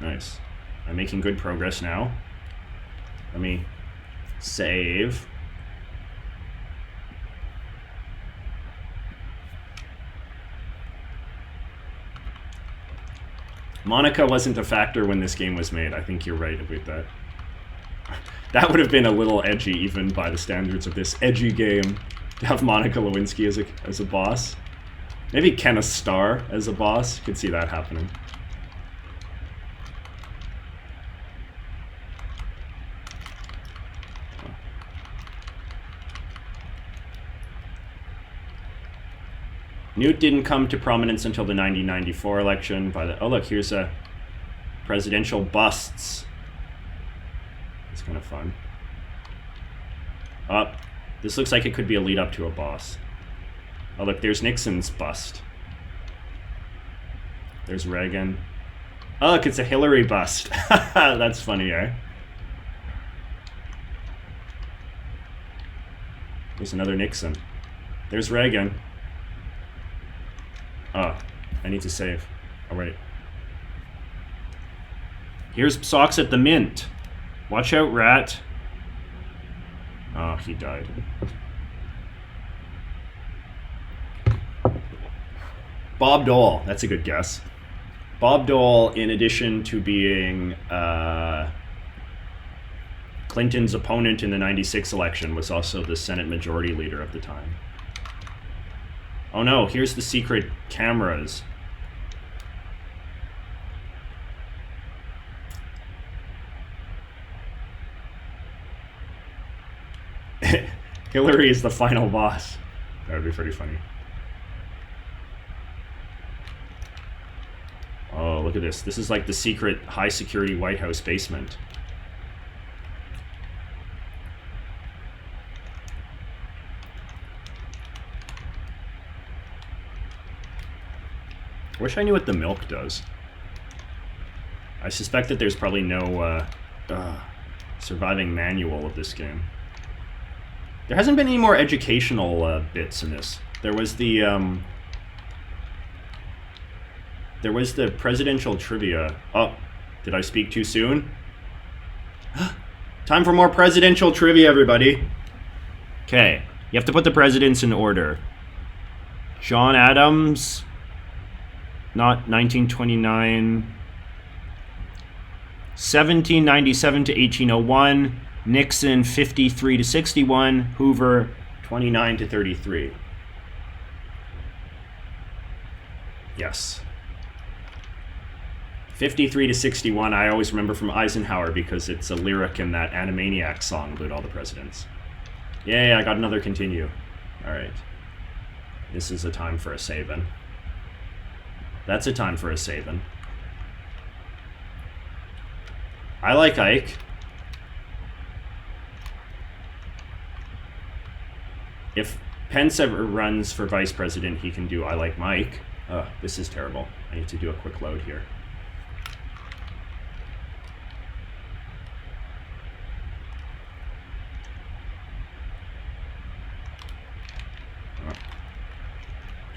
Nice. I'm making good progress now. Let me save. Monica wasn't a factor when this game was made. I think you're right about that. That would have been a little edgy, even by the standards of this edgy game, to have Monica Lewinsky as a boss. Maybe Kenneth Starr as a boss. Could see that happening. Newt didn't come to prominence until the 1994 election. Oh look, here's a presidential busts. It's kind of fun. Oh, this looks like it could be a lead up to a boss. Oh look, there's Nixon's bust. There's Reagan. Oh look, it's a Hillary bust. That's funny, eh? There's another Nixon. There's Reagan. Oh, I need to save. All right. Here's Socks at the Mint. Watch out, rat. Oh, he died. Bob Dole. That's a good guess. Bob Dole, in addition to being Clinton's opponent in the 96 election, was also the Senate Majority Leader of the time. Oh no, here's the secret cameras. Hillary is the final boss. That would be pretty funny. Oh, look at this. This is like the secret high security White House basement. Wish I knew what the milk does. I suspect that there's probably no surviving manual of this game. There hasn't been any more educational bits in this. There was the presidential trivia. Oh, did I speak too soon? Time for more presidential trivia, everybody. Okay, you have to put the presidents in order. John Adams... Not 1929. 1797 to 1801. Nixon 53 to 61. Hoover 29 to 33. Yes. 53 to 61 I always remember from Eisenhower because it's a lyric in that Animaniacs song about all the presidents. Yay, I got another continue. Alright. This is a time for a savin'. That's a time for a saving. I like Ike. If Pence ever runs for vice president, he can do I like Mike. This is terrible. I need to do a quick load here.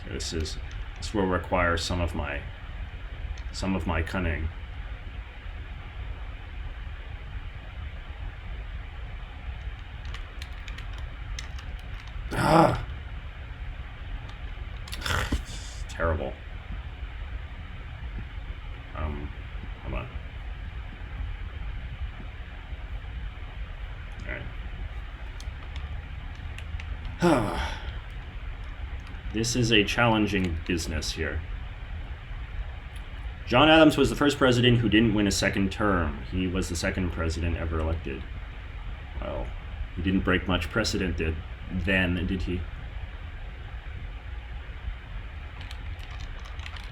Okay, this will require some of my cunning. Terrible. Hold on. All right. This is a challenging business here. John Adams was the first president who didn't win a second term. He was the second president ever elected. Well, he didn't break much precedent then, did he?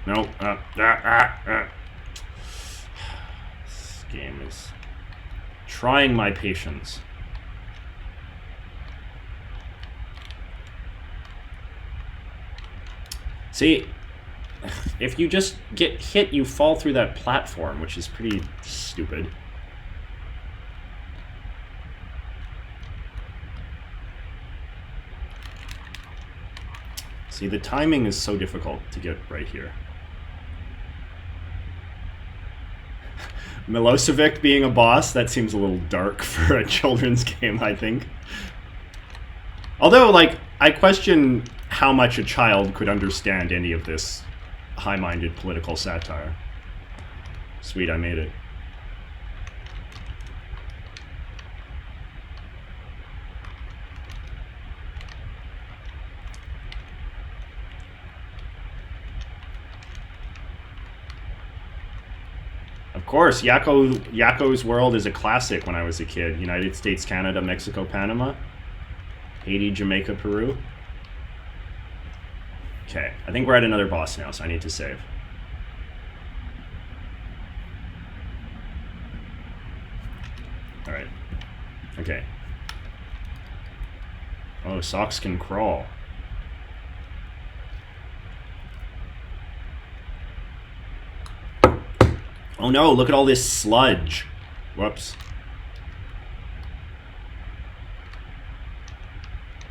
No. This game is trying my patience. See, if you just get hit, you fall through that platform, which is pretty stupid. See, the timing is so difficult to get right here. Milosevic being a boss, that seems a little dark for a children's game, I think. Although, like, I question how much a child could understand any of this high-minded political satire. Sweet, I made it. Of course, Yakko's World is a classic when I was a kid. United States, Canada, Mexico, Panama. Haiti, Jamaica, Peru. Okay, I think we're at another boss now, so I need to save. Alright. Okay. Oh, socks can crawl. Oh no, look at all this sludge. Whoops.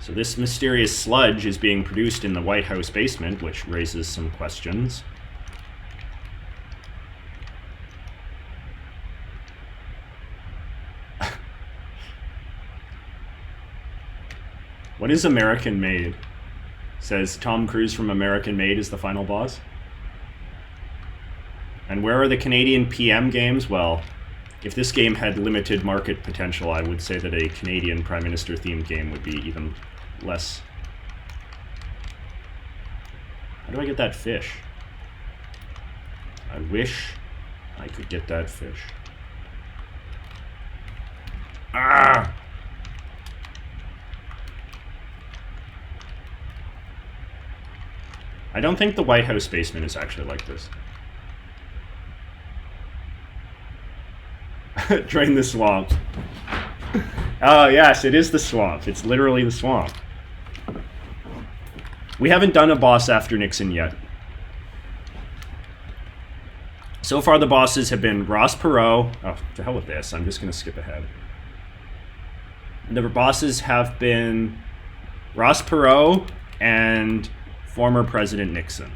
So this mysterious sludge is being produced in the White House basement, which raises some questions. What is American Made? Says Tom Cruise from American Made is the final boss. And where are the Canadian PM games? Well, if this game had limited market potential, I would say that a Canadian Prime Minister themed game would be even less. How do I get that fish? I wish I could get that fish. Ah! I don't think the White House basement is actually like this. Drain the swamp. Oh, yes, it is the swamp. It's literally the swamp. We haven't done a boss after Nixon yet. So far, the bosses have been Ross Perot. Oh, to hell with this. I'm just going to skip ahead. The bosses have been Ross Perot and former President Nixon.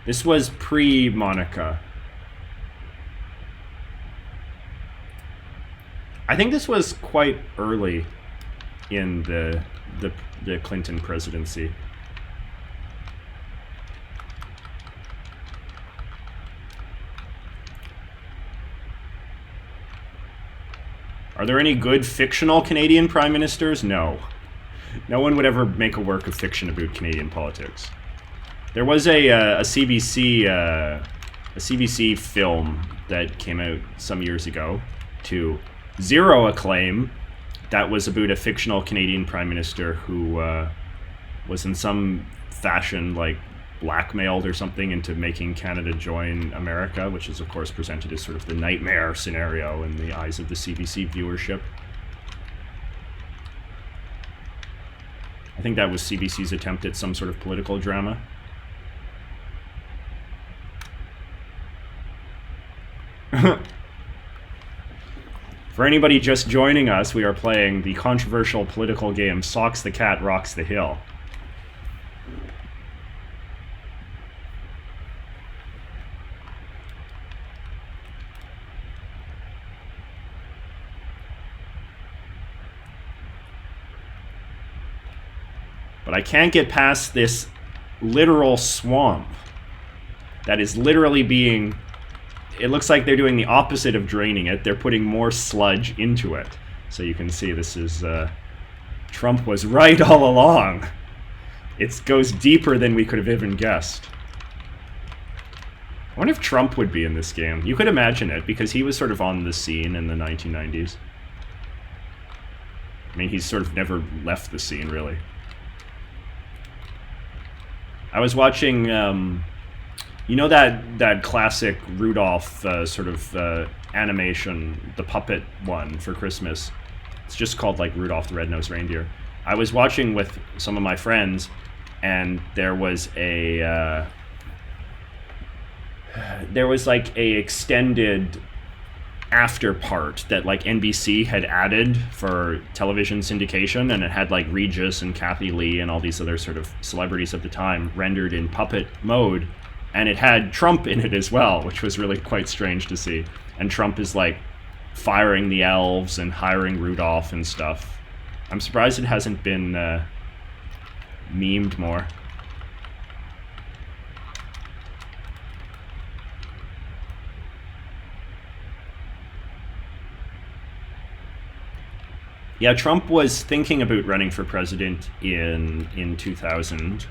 This was pre-Monica. I think this was quite early in the Clinton presidency. Are there any good fictional Canadian prime ministers? No. No one would ever make a work of fiction about Canadian politics. There was a CBC film that came out some years ago to zero acclaim. That was about a fictional Canadian prime minister who was in some fashion like blackmailed or something into making Canada join America, which is of course presented as sort of the nightmare scenario in the eyes of the CBC viewership. I think that was CBC's attempt at some sort of political drama. For anybody just joining us, we are playing the controversial political game Socks the Cat Rocks the Hill. But I can't get past this literal swamp that is literally being... It looks like they're doing the opposite of draining it. They're putting more sludge into it. So you can see this is... Trump was right all along. It goes deeper than we could have even guessed. I wonder if Trump would be in this game. You could imagine it, because he was sort of on the scene in the 1990s. I mean, he's sort of never left the scene, really. I was watching... you know that classic Rudolph sort of animation, the puppet one for Christmas? It's just called like Rudolph the Red-Nosed Reindeer. I was watching with some of my friends, and there was like a extended after part that like NBC had added for television syndication, and it had like Regis and Kathy Lee and all these other sort of celebrities of the time rendered in puppet mode. and it had Trump in it as well, which was really quite strange to see. And Trump is like firing the elves and hiring Rudolph and stuff. I'm surprised it hasn't been memed more. Yeah, Trump was thinking about running for president in 2000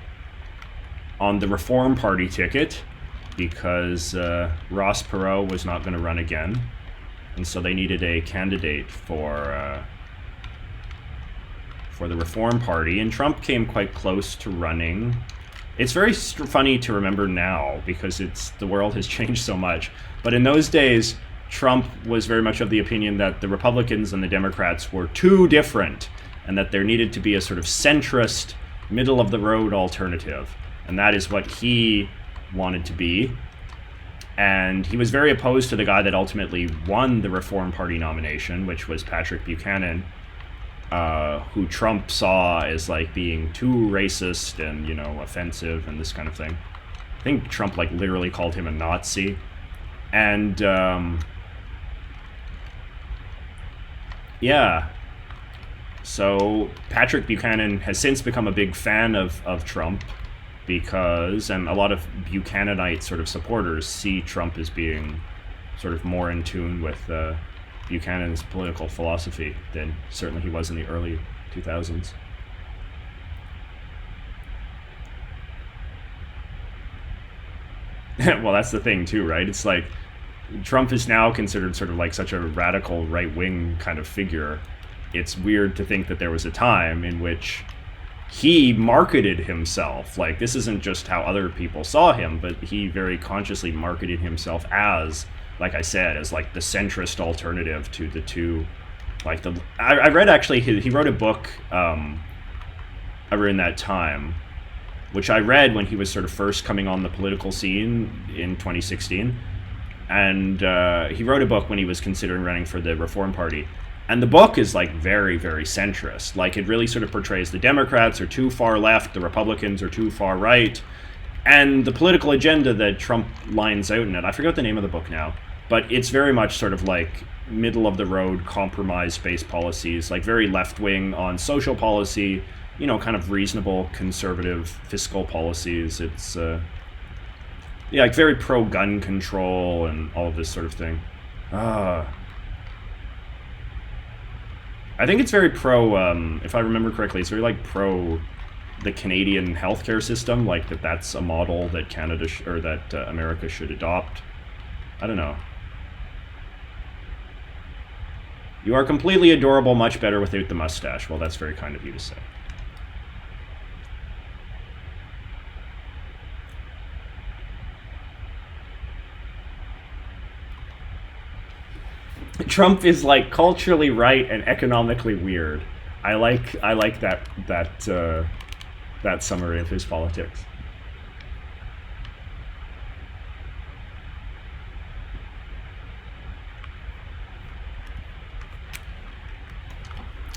on the Reform Party ticket because Ross Perot was not going to run again, and so they needed a candidate for the Reform Party, and Trump came quite close to running. It's very funny to remember now because the world has changed so much, but in those days, Trump was very much of the opinion that the Republicans and the Democrats were too different and that there needed to be a sort of centrist, middle-of-the-road alternative. And that is what he wanted to be. And he was very opposed to the guy that ultimately won the Reform Party nomination, which was Patrick Buchanan, who Trump saw as like being too racist and, you know, offensive and this kind of thing. I think Trump like literally called him a Nazi. And yeah, so Patrick Buchanan has since become a big fan of Trump because, and a lot of Buchananite sort of supporters see Trump as being sort of more in tune with Buchanan's political philosophy than certainly he was in the early 2000s. Well, that's the thing too, right? It's like Trump is now considered sort of like such a radical right-wing kind of figure. It's weird to think that there was a time in which he marketed himself. Like, this isn't just how other people saw him, but he very consciously marketed himself as, like I said, as like the centrist alternative to the two. Like I read actually he wrote a book around that time, which I read when he was sort of first coming on the political scene in 2016. And he wrote a book when he was considering running for the Reform Party. And the book is like very, very centrist. Like, it really sort of portrays the Democrats are too far left, the Republicans are too far right. And the political agenda that Trump lines out in it, I forget the name of the book now, but it's very much sort of like middle of the road, compromise-based policies, like very left-wing on social policy, you know, kind of reasonable conservative fiscal policies. It's yeah, like very pro-gun control and all of this sort of thing. I think it's very pro, if I remember correctly, it's very like pro the Canadian healthcare system, like that's a model that Canada or that America should adopt. I don't know. You are completely adorable, much better without the mustache. Well, that's very kind of you to say. Trump is like culturally right and economically weird. I like that summary of his politics.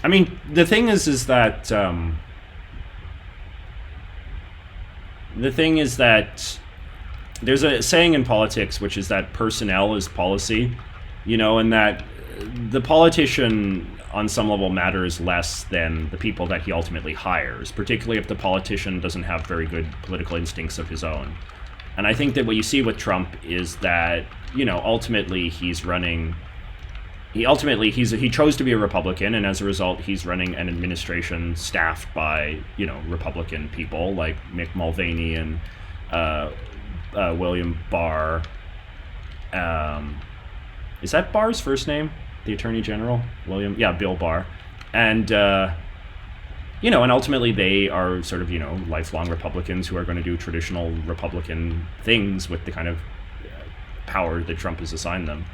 I mean, the thing is that there's a saying in politics, which is that personnel is policy, you know, and that the politician on some level matters less than the people that he ultimately hires, particularly if the politician doesn't have very good political instincts of his own. And I think that what you see with Trump is that, you know, ultimately he chose to be a Republican, and as a result he's running an administration staffed by, you know, Republican people like Mick Mulvaney and William Barr. Is that Barr's first name? The Attorney General? Bill Barr. And, you know, and ultimately they are sort of, you know, lifelong Republicans who are going to do traditional Republican things with the kind of power that Trump has assigned them.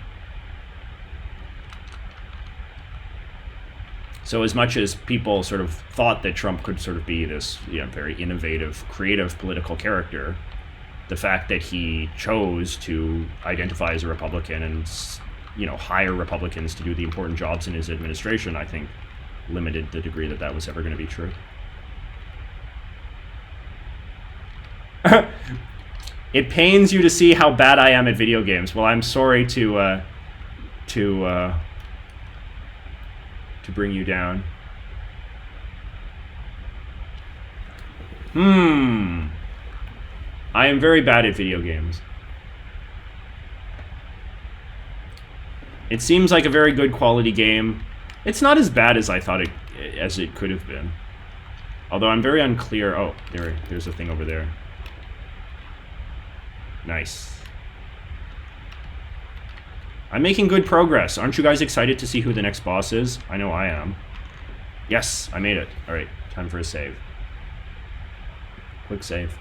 So as much as people sort of thought that Trump could sort of be this, you know, very innovative, creative political character, the fact that he chose to identify as a Republican and, you know, hire Republicans to do the important jobs in his administration, I think limited the degree that that was ever going to be true. It pains you to see how bad I am at video games. Well, I'm sorry to bring you down. I am very bad at video games. It seems like a very good quality game. It's not as bad as I thought it could have been. Although I'm very unclear. Oh, there's a thing over there. Nice. I'm making good progress. Aren't you guys excited to see who the next boss is? I know I am. Yes, I made it. All right, time for a save. Quick save.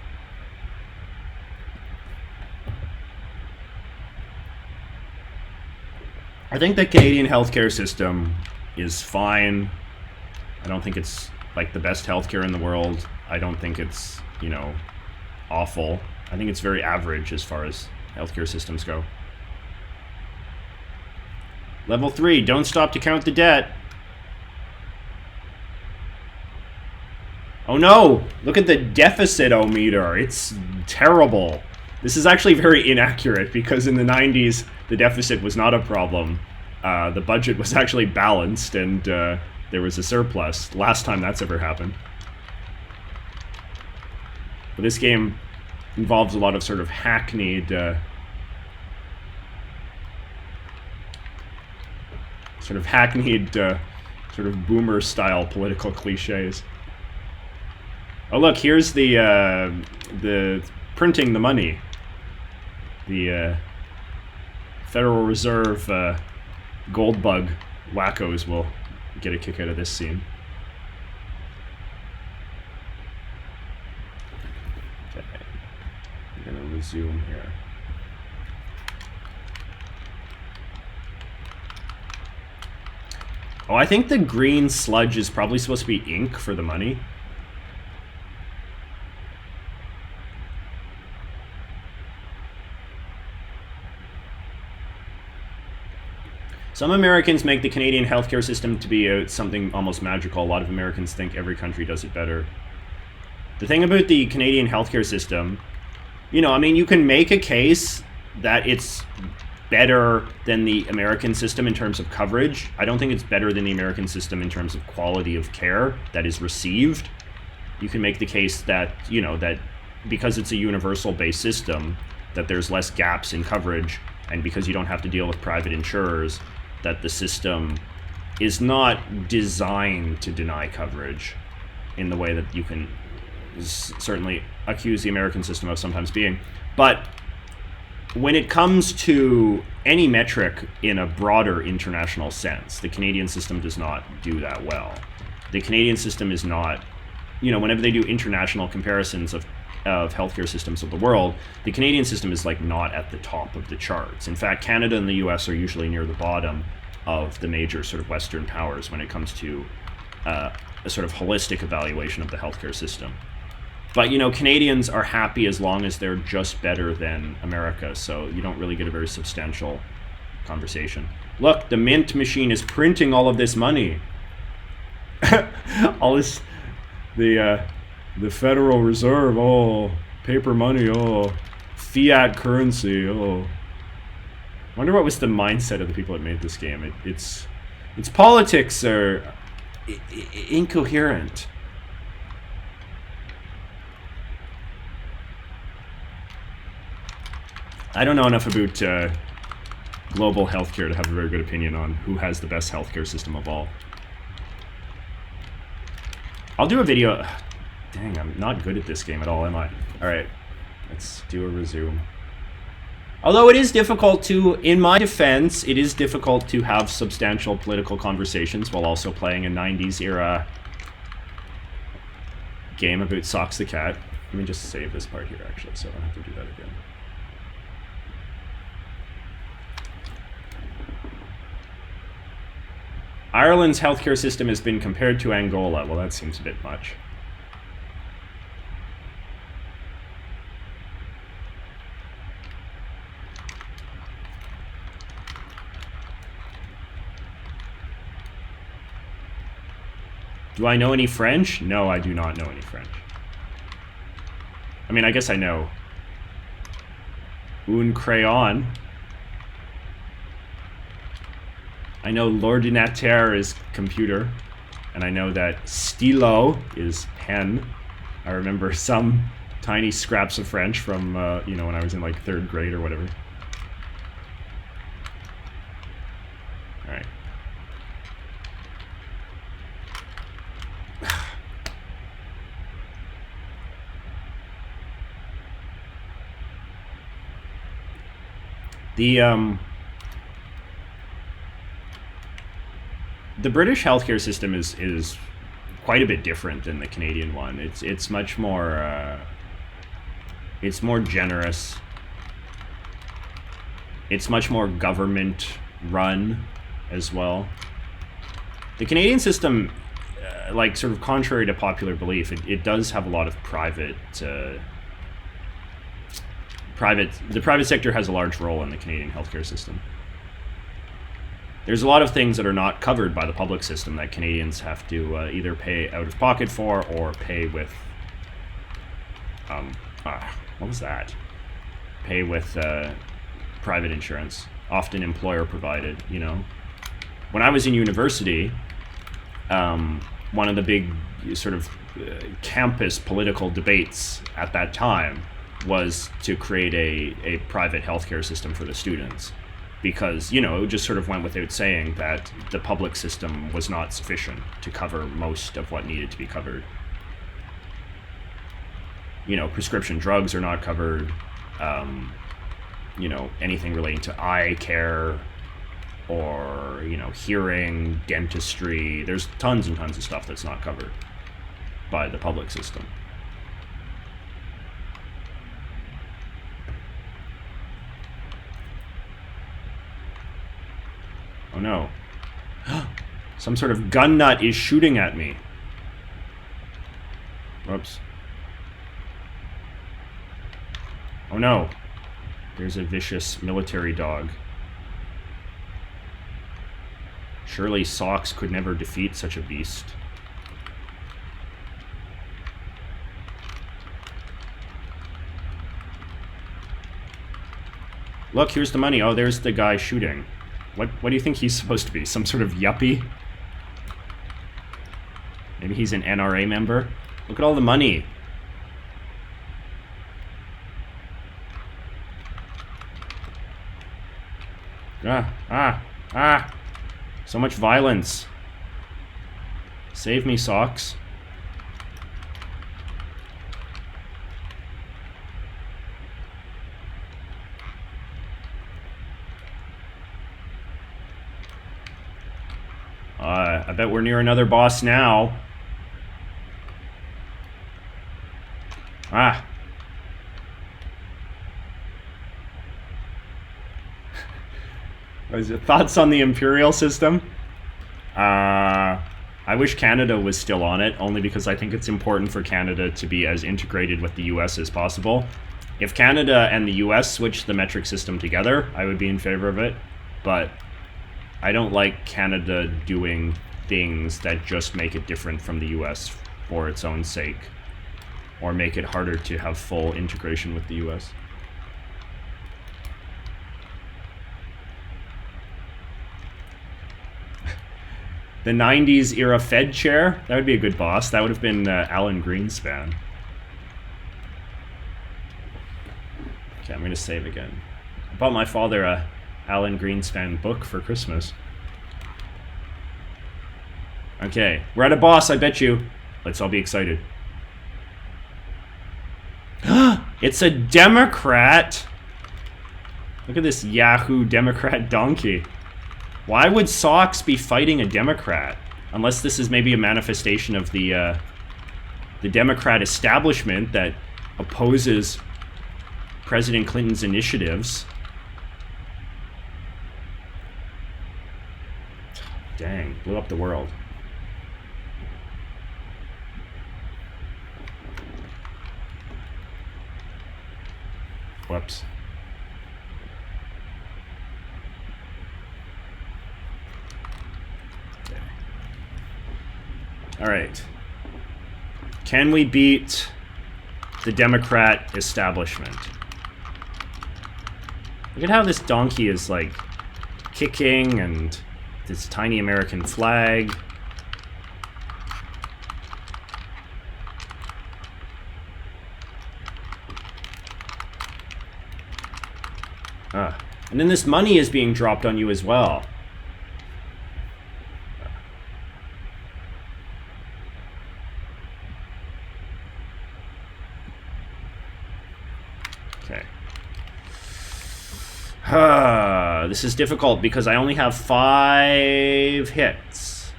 I think the Canadian healthcare system is fine. I don't think it's like the best healthcare in the world. I don't think it's, you know, awful. I think it's very average as far as healthcare systems go. Level 3, don't stop to count the debt. Oh no! Look at the deficit-o-meter. It's terrible. This is actually very inaccurate because in the 90s, the deficit was not a problem. The budget was actually balanced and there was a surplus. Last time that's ever happened. But this game involves a lot of sort of hackneyed sort of boomer-style political cliches. Oh look, here's the printing the money. The Federal Reserve gold bug wackos will get a kick out of this scene. Okay, I'm gonna resume here. Oh, I think the green sludge is probably supposed to be ink for the money. Some Americans make the Canadian healthcare system to be something almost magical. A lot of Americans think every country does it better. The thing about the Canadian healthcare system, you know, I mean, you can make a case that it's better than the American system in terms of coverage. I don't think it's better than the American system in terms of quality of care that is received. You can make the case that, you know, that because it's a universal-based system, that there's less gaps in coverage, and because you don't have to deal with private insurers, that the system is not designed to deny coverage in the way that you can certainly accuse the American system of sometimes being. But when it comes to any metric in a broader international sense, the Canadian system does not do that well. The Canadian system is not, you know, whenever they do international comparisons of healthcare systems of the world, the Canadian system is like not at the top of the charts. In fact, Canada and the US are usually near the bottom of the major sort of Western powers when it comes to a sort of holistic evaluation of the healthcare system. But, you know, Canadians are happy as long as they're just better than America, so you don't really get a very substantial conversation. Look, the mint machine is printing all of this money. All this, the Federal Reserve, oh, paper money, oh, fiat currency, oh. I wonder what was the mindset of the people that made this game. Its politics are incoherent. I don't know enough about global healthcare to have a very good opinion on who has the best healthcare system of all. I'll do a video. Dang, I'm not good at this game at all, am I? Alright, let's do a resume. Although it is difficult to, in my defense, it is difficult to have substantial political conversations while also playing a 90s era game about Socks the Cat. Let me just save this part here, actually, so I don't have to do that again. Ireland's healthcare system has been compared to Angola. Well, that seems a bit much. Do I know any French? No, I do not know any French. I mean, I guess I know Un crayon. I know l'ordinateur is computer. And I know that stylo is pen. I remember some tiny scraps of French from, you know, when I was in like 3rd grade or whatever. Alright. The British healthcare system is quite a bit different than the Canadian one. It's much more it's more generous. It's much more government run as well. The Canadian system, like sort of contrary to popular belief, it does have a lot of private. The private sector has a large role in the Canadian healthcare system. There's a lot of things that are not covered by the public system that Canadians have to either pay out of pocket for or pay with. What was that? Pay with private insurance, often employer provided. You know, when I was in university, one of the big sort of campus political debates at that time was to create a private healthcare system for the students. Because, you know, it just sort of went without saying that the public system was not sufficient to cover most of what needed to be covered. You know, prescription drugs are not covered. You know, anything relating to eye care or, you know, hearing, dentistry. There's tons and tons of stuff that's not covered by the public system. Oh no. Some sort of gun nut is shooting at me. Whoops. Oh no. There's a vicious military dog. Surely Socks could never defeat such a beast. Look, here's the money. Oh, there's the guy shooting. What do you think he's supposed to be? Some sort of yuppie? Maybe he's an NRA member? Look at all the money. So much violence. Save me, Socks. I bet we're near another boss now. Thoughts on the Imperial system? I wish Canada was still on it, only because I think it's important for Canada to be as integrated with the US as possible. If Canada and the US switched the metric system together, I would be in favor of it, but I don't like Canada doing things that just make it different from the US for its own sake, or make it harder to have full integration with the US. The 90s era Fed chair? That would be a good boss. That would have been Alan Greenspan. Okay, I'm going to save again. I bought my father a Alan Greenspan book for Christmas. Okay, we're at a boss, I bet you. Let's all be excited. It's a Democrat! Look at this Yahoo Democrat donkey. Why would Socks be fighting a Democrat? Unless this is maybe a manifestation of the Democrat establishment that opposes President Clinton's initiatives. Dang, blew up the world. Whoops. All right. Can we beat the Democrat establishment? Look at how this donkey is, like, kicking, and this tiny American flag. And then this money is being dropped on you as well. Okay. This is difficult because I only have 5 hits.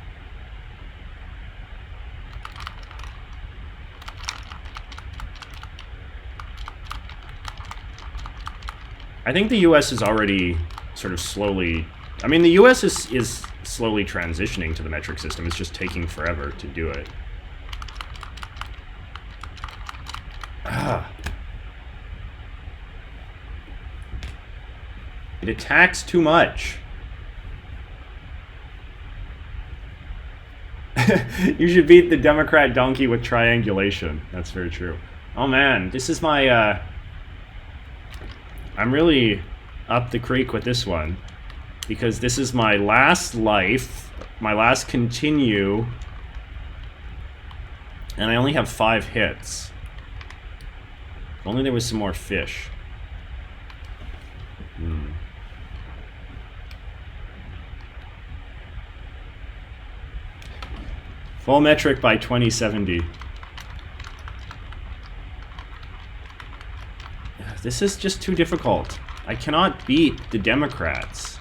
I think the US is already sort of slowly... I mean, the US is slowly transitioning to the metric system. It's just taking forever to do it. It attacks too much. You should beat the Democrat donkey with triangulation. That's very true. Oh man, this is my... I'm really up the creek with this one, because this is my last life, my last continue, and I only have 5 hits. If only there was some more fish. Full metric by 2070. This is just too difficult. I cannot beat the Democrats.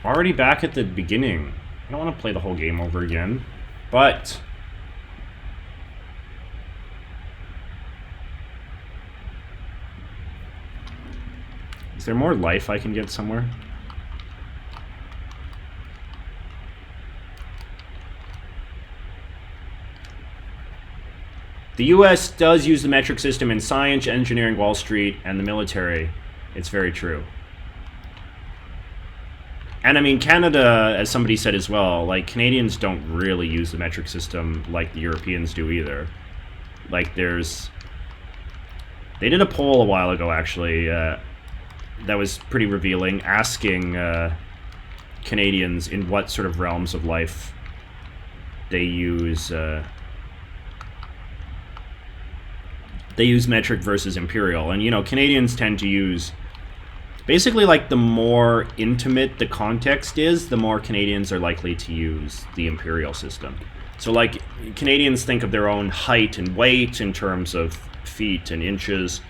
Already back at the beginning. I don't want to play the whole game over again, but... Is there more life I can get somewhere? The US does use the metric system in science, engineering, Wall Street, and the military. It's very true. And I mean, Canada, as somebody said as well, like, Canadians don't really use the metric system like the Europeans do either. Like, there's... They did a poll a while ago, actually, that was pretty revealing, asking Canadians in what sort of realms of life they use metric versus imperial. And, you know, Canadians tend to use... Basically, like, the more intimate the context is, the more Canadians are likely to use the imperial system. So, like, Canadians think of their own height and weight in terms of feet and inches.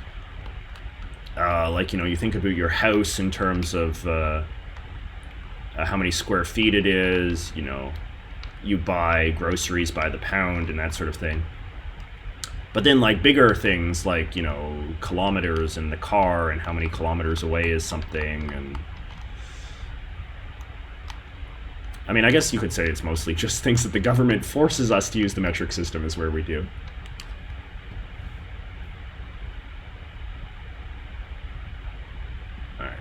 Like, you know, you think about your house in terms of how many square feet it is. You know, you buy groceries by the pound and that sort of thing. But then, like, bigger things like, you know, kilometers in the car and how many kilometers away is something, and... I mean, I guess you could say it's mostly just things that the government forces us to use the metric system is where we do. Alright.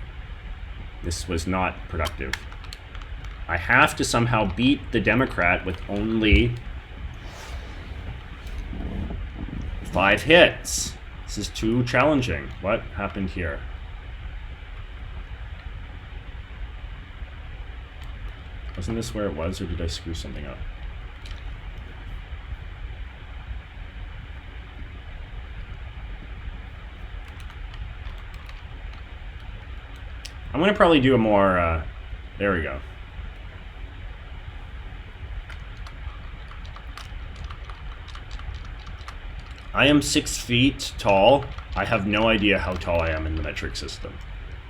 This was not productive. I have to somehow beat the Democrat with only... 5 hits. This is too challenging. What happened here? Wasn't this where it was, or did I screw something up? I'm gonna probably do a more, there we go. I am 6 feet tall. I have no idea how tall I am in the metric system.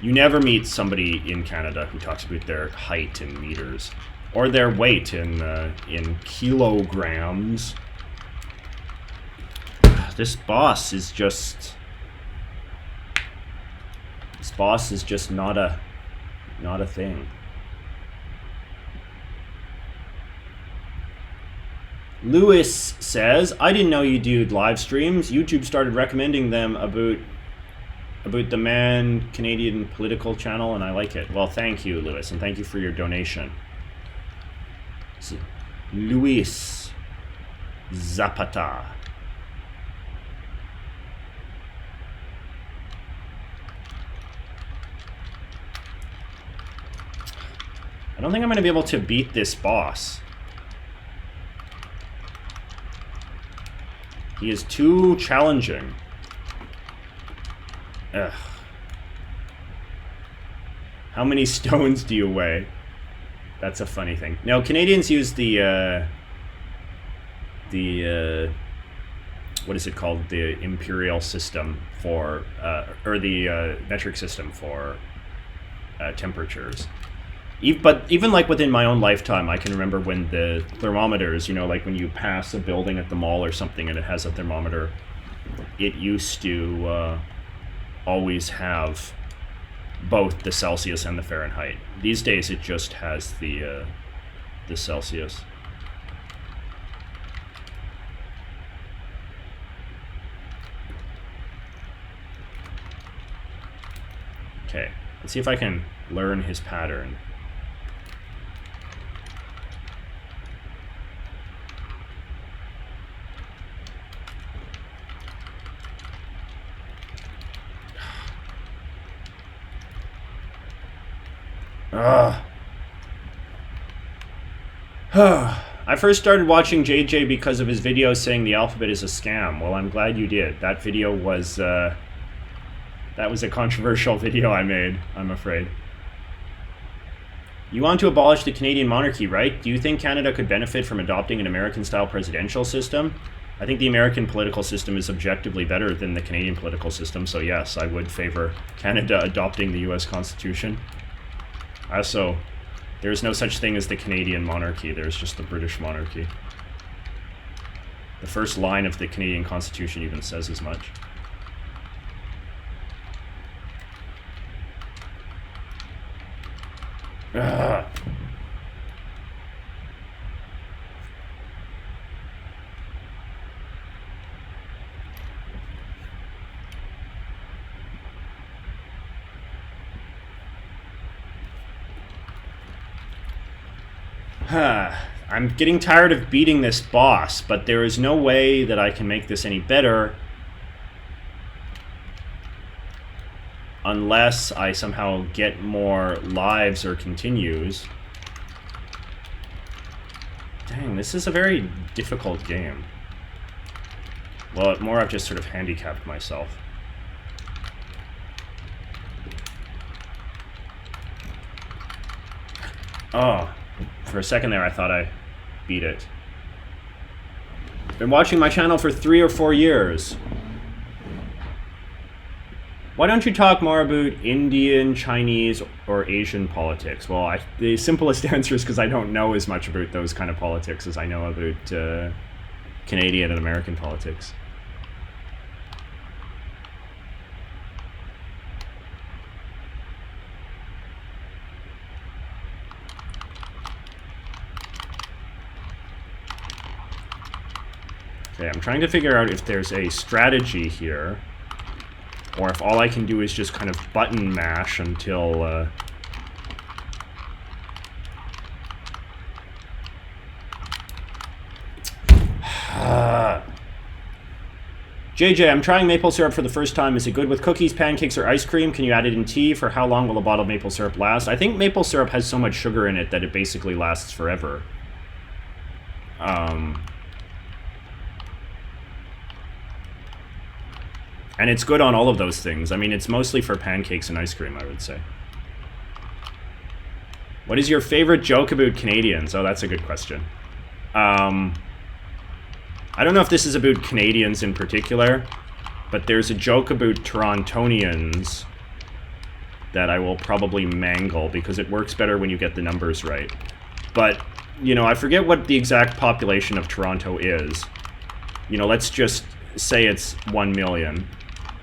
You never meet somebody in Canada who talks about their height in meters, or their weight in kilograms. This boss is just... This boss is just not a thing. Lewis says, I didn't know you do live streams. YouTube started recommending them about the Man Canadian Political channel, and I like it. Well, thank you, Lewis, and thank you for your donation. So, Luis Zapata. I don't think I'm going to be able to beat this boss. He is too challenging. Ugh. How many stones do you weigh? That's a funny thing. No, Canadians use the what is it called? The imperial system for, or the metric system for temperatures. But even like within my own lifetime, I can remember when the thermometers, you know, like when you pass a building at the mall or something and it has a thermometer, it used to always have both the Celsius and the Fahrenheit. These days it just has the Celsius. Okay, let's see if I can learn his pattern. I first started watching JJ because of his video saying the alphabet is a scam. Well, I'm glad you did. That video was, that was a controversial video I made, I'm afraid. You want to abolish the Canadian monarchy, right? Do you think Canada could benefit from adopting an American-style presidential system? I think the American political system is objectively better than the Canadian political system, so yes, I would favor Canada adopting the US Constitution. Also, there's no such thing as the Canadian monarchy, there's just the British monarchy. The first line of the Canadian Constitution even says as much. Ugh. I'm getting tired of beating this boss, but there is no way that I can make this any better unless I somehow get more lives or continues. Dang, this is a very difficult game. Well, more I've just sort of handicapped myself. Oh, for a second there I thought I beat it. Been watching my channel for 3 or 4 years. Why don't you talk more about Indian, Chinese, or Asian politics? Well, the simplest answer is because I don't know as much about those kind of politics as I know about Canadian and American politics. Okay, I'm trying to figure out if there's a strategy here, or if all I can do is just kind of button mash until... JJ, I'm trying maple syrup for the first time. Is it good with cookies, pancakes, or ice cream? Can you add it in tea? For how long will a bottle of maple syrup last? I think maple syrup has so much sugar in it that it basically lasts forever. And it's good on all of those things. I mean, it's mostly for pancakes and ice cream, I would say. What is your favorite joke about Canadians? Oh, that's a good question. I don't know if this is about Canadians in particular, but there's a joke about Torontonians that I will probably mangle because it works better when you get the numbers right. But, you know, I forget what the exact population of Toronto is. You know, let's just say it's 1 million.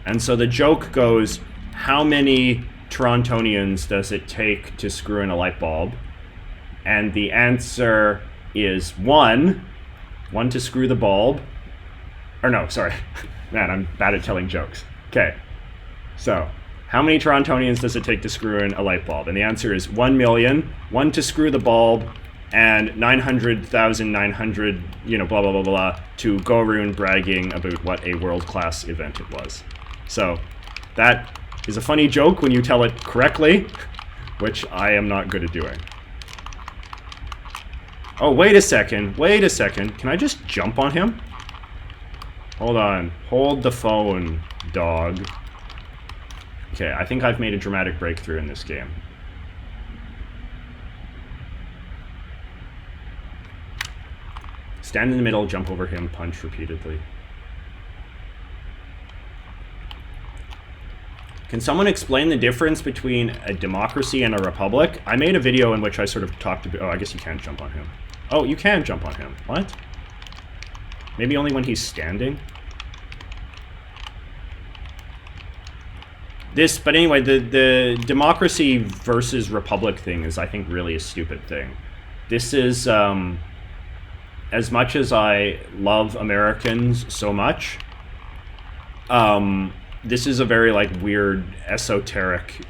And so the joke goes, how many Torontonians does it take to screw in a light bulb? And the answer is 1. one to screw the bulb. Or no, sorry. Man, I'm bad at telling jokes. Okay. So, how many Torontonians does it take to screw in a light bulb? And the answer is 1 million, one to screw the bulb, and 900,900, blah, blah, blah, blah, to go around bragging about what a world-class event it was. So, that is a funny joke when you tell it correctly, which I am not good at doing. Oh, wait a second. Can I just jump on him? Hold on. Hold the phone, dog. Okay, I think I've made a dramatic breakthrough in this game. Stand in the middle, jump over him, punch repeatedly. Can someone explain the difference between a democracy and a republic? I made a video in which I sort of talked about... Oh, I guess you can't jump on him. Oh, you can jump on him. What? Maybe only when he's standing? But anyway, the democracy versus republic thing is, I think, really a stupid thing. This is, as much as I love Americans so much, this is a very, weird, esoteric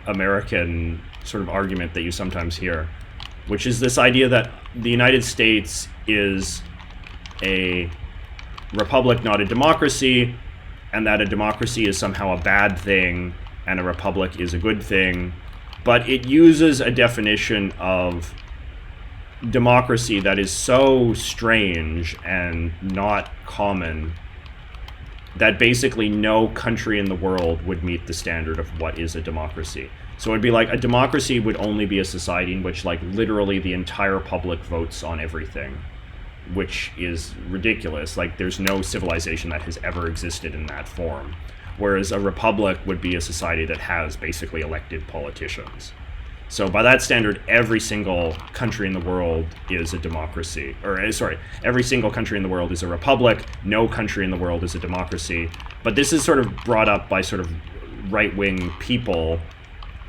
American sort of argument that you sometimes hear, which is this idea that the United States is a republic, not a democracy, and that a democracy is somehow a bad thing and a republic is a good thing. But it uses a definition of democracy that is so strange and not common that basically no country in the world would meet the standard of what is a democracy. So it'd be like a democracy would only be a society in which literally the entire public votes on everything, which is ridiculous. There's no civilization that has ever existed in that form. Whereas a republic would be a society that has basically elected politicians. So by that standard, every single country in the world is a democracy. Every single country in the world is a republic. No country in the world is a democracy. But this is sort of brought up by sort of right-wing people,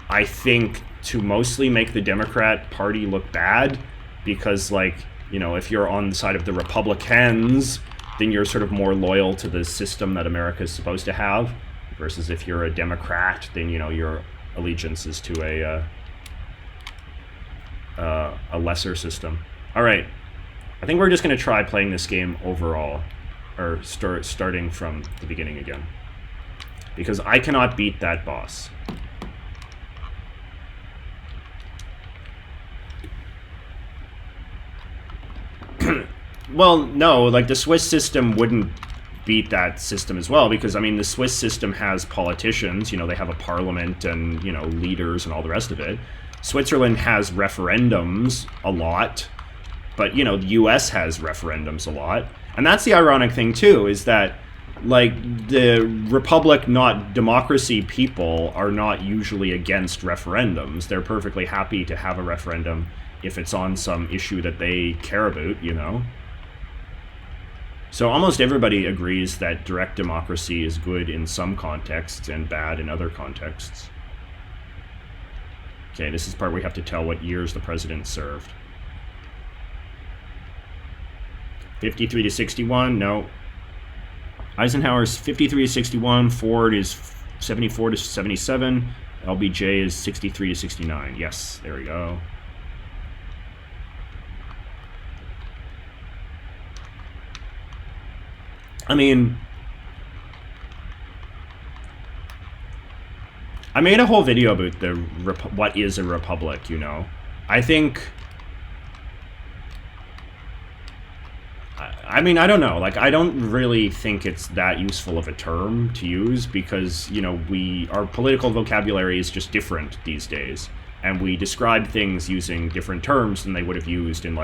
I think, to mostly make the Democrat Party look bad. Because, if you're on the side of the Republicans, then you're sort of more loyal to the system that America is supposed to have. Versus if you're a Democrat, then, your allegiance is to a lesser system. All right, I think we're just going to try playing this game overall, or starting from the beginning again, because I cannot beat that boss. Well, no, the Swiss system wouldn't beat that system as well, because, the Swiss system has politicians, they have a parliament and, leaders and all the rest of it. Switzerland has referendums a lot, but, the US has referendums a lot. And that's the ironic thing, too, is that, the republic, not democracy people are not usually against referendums. They're perfectly happy to have a referendum if it's on some issue that they care about, So almost everybody agrees that direct democracy is good in some contexts and bad in other contexts. Okay, this is the part where we have to tell what years the president served. 53 to 61, no. Eisenhower's 53 to 61, Ford is 74 to 77, LBJ is 63 to 69. Yes, there we go. I made a whole video about what is a republic, I think... I don't know. I don't really think it's that useful of a term to use because, our political vocabulary is just different these days. And we describe things using different terms than they would have used in,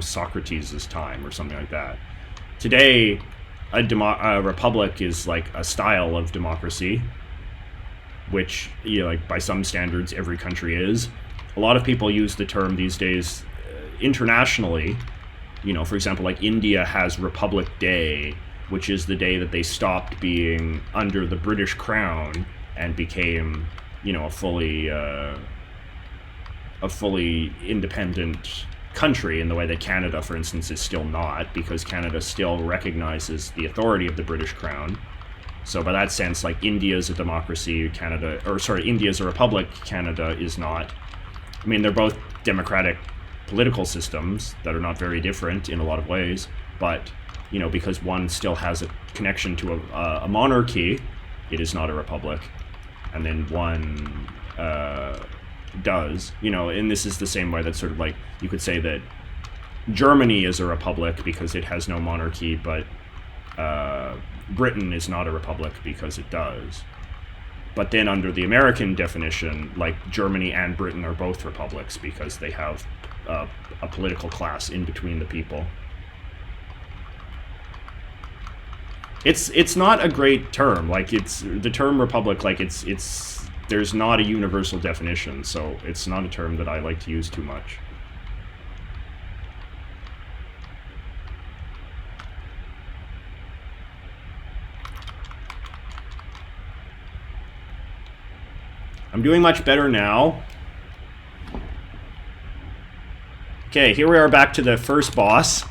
Socrates' time or something like that. Today, a republic is, a style of democracy, which, by some standards, every country is. A lot of people use the term these days internationally. For example, India has Republic Day, which is the day that they stopped being under the British Crown and became, a fully independent country in the way that Canada, for instance, is still not, because Canada still recognizes the authority of the British Crown. So by that sense, like, India's a democracy, India's a republic, Canada is not. I mean, they're both democratic political systems that are not very different in a lot of ways, but, you know, because one still has a connection to a monarchy, it is not a republic, and then one does, you know, and this is the same way that sort of like, you could say that Germany is a republic because it has no monarchy, but Britain is not a republic because it does. But then under the American definition, like, Germany and Britain are both republics because they have a political class in between the people. It's not a great term. Like, it's the term republic, like, it's there's not a universal definition, so it's not a term that I like to use too much. I'm doing much better now. Okay, here we are back to the first boss,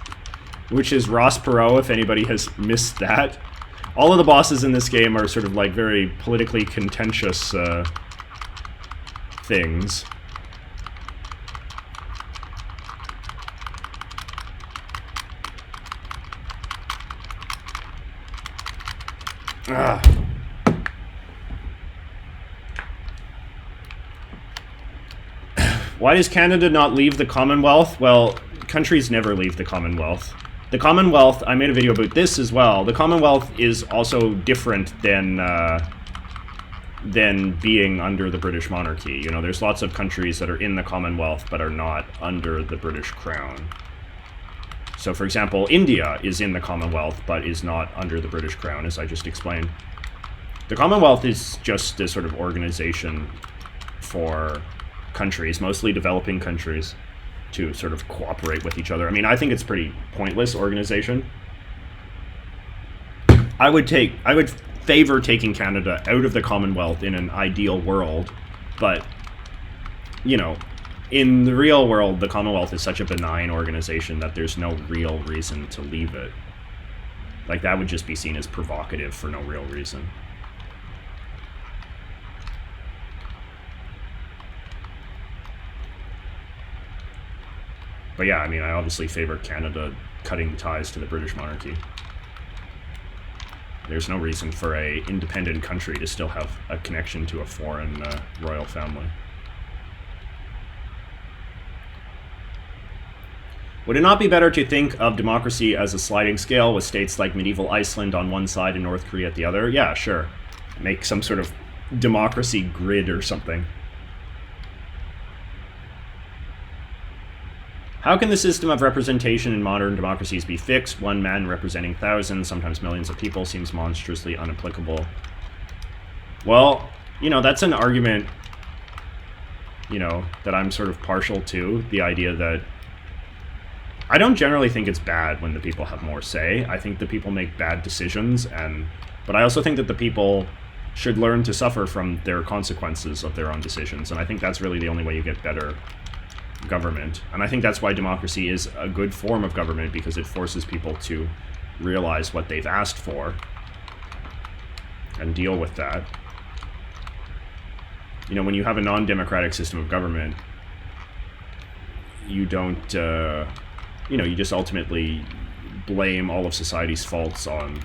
which is Ross Perot, if anybody has missed that. All of the bosses in this game are sort of like very politically contentious things. Why does Canada not leave the Commonwealth? Well, countries never leave the Commonwealth. The Commonwealth, I made a video about this as well. The Commonwealth is also different than being under the British monarchy. You know, there's lots of countries that are in the Commonwealth but are not under the British Crown. So, for example, India is in the Commonwealth but is not under the British Crown, as I just explained. The Commonwealth is just a sort of organization for countries, mostly developing countries, to sort of cooperate with each other. I mean, I think it's a pretty pointless organization. I would favor taking Canada out of the Commonwealth in an ideal world, but, you know, in the real world, the Commonwealth is such a benign organization that there's no real reason to leave it. Like, that would just be seen as provocative for no real reason. But yeah, I mean, I obviously favor Canada cutting ties to the British monarchy. There's no reason for a independent country to still have a connection to a foreign royal family. Would it not be better to think of democracy as a sliding scale with states like medieval Iceland on one side and North Korea at the other? Yeah, sure. Make some sort of democracy grid or something. How can the system of representation in modern democracies be fixed? One man representing thousands, sometimes millions of people, seems monstrously unapplicable. Well, you know, that's an argument, you know, that I'm sort of partial to. The idea that I don't generally think it's bad when the people have more say. I think the people make bad decisions, but I also think that the people should learn to suffer from their consequences of their own decisions. And I think that's really the only way you get better government. And I think that's why democracy is a good form of government, because it forces people to realize what they've asked for and deal with that. You know, when you have a non-democratic system of government, you don't, you know, you just ultimately blame all of society's faults on,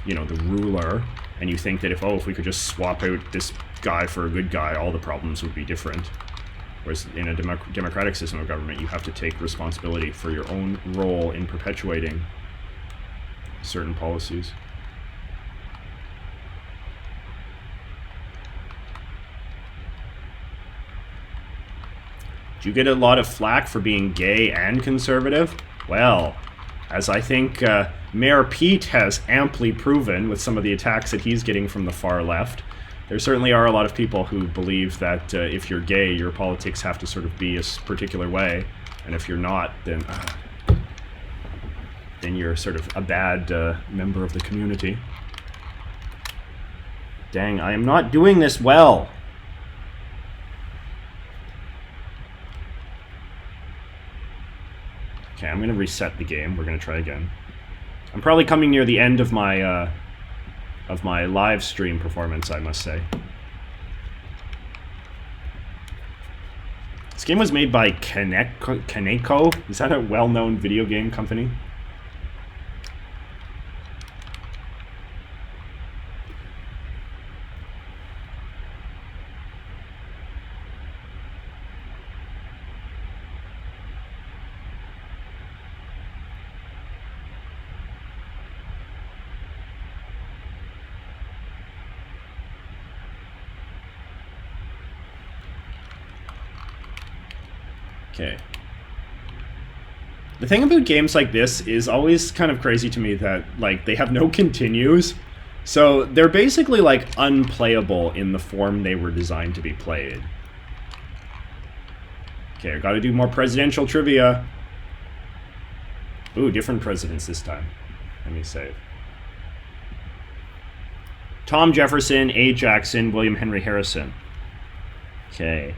you know, the ruler, and you think that if we could just swap out this guy for a good guy, all the problems would be different. Whereas in a democratic system of government, you have to take responsibility for your own role in perpetuating certain policies. Do you get a lot of flack for being gay and conservative? Well, as I think Mayor Pete has amply proven with some of the attacks that he's getting from the far left, there certainly are a lot of people who believe that if you're gay, your politics have to sort of be a particular way, and if you're not, then you're sort of a bad member of the community. Dang, I am not doing this well. Okay, I'm gonna reset the game. We're gonna try again. I'm probably coming near the end of my live stream performance, I must say. This game was made by Kaneko. Is that a well-known video game company? Okay. The thing about games like this is always kind of crazy to me that, like, they have no continues. So they're basically, like, unplayable in the form they were designed to be played. Okay, I gotta do more presidential trivia. Ooh, different presidents this time. Let me save. Tom Jefferson, A. Jackson, William Henry Harrison. Okay.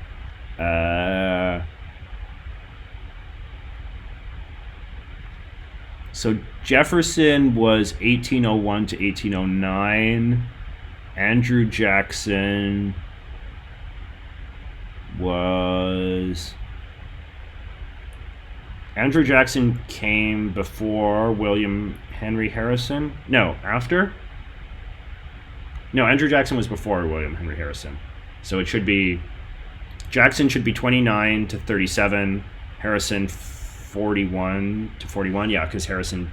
So Jefferson was 1801 to 1809. Andrew Jackson was... Andrew Jackson came before William Henry Harrison? No, after? No, Andrew Jackson was before William Henry Harrison. So it should be... Jackson should be 29 to 37. Harrison 41 to 41. Yeah, because Harrison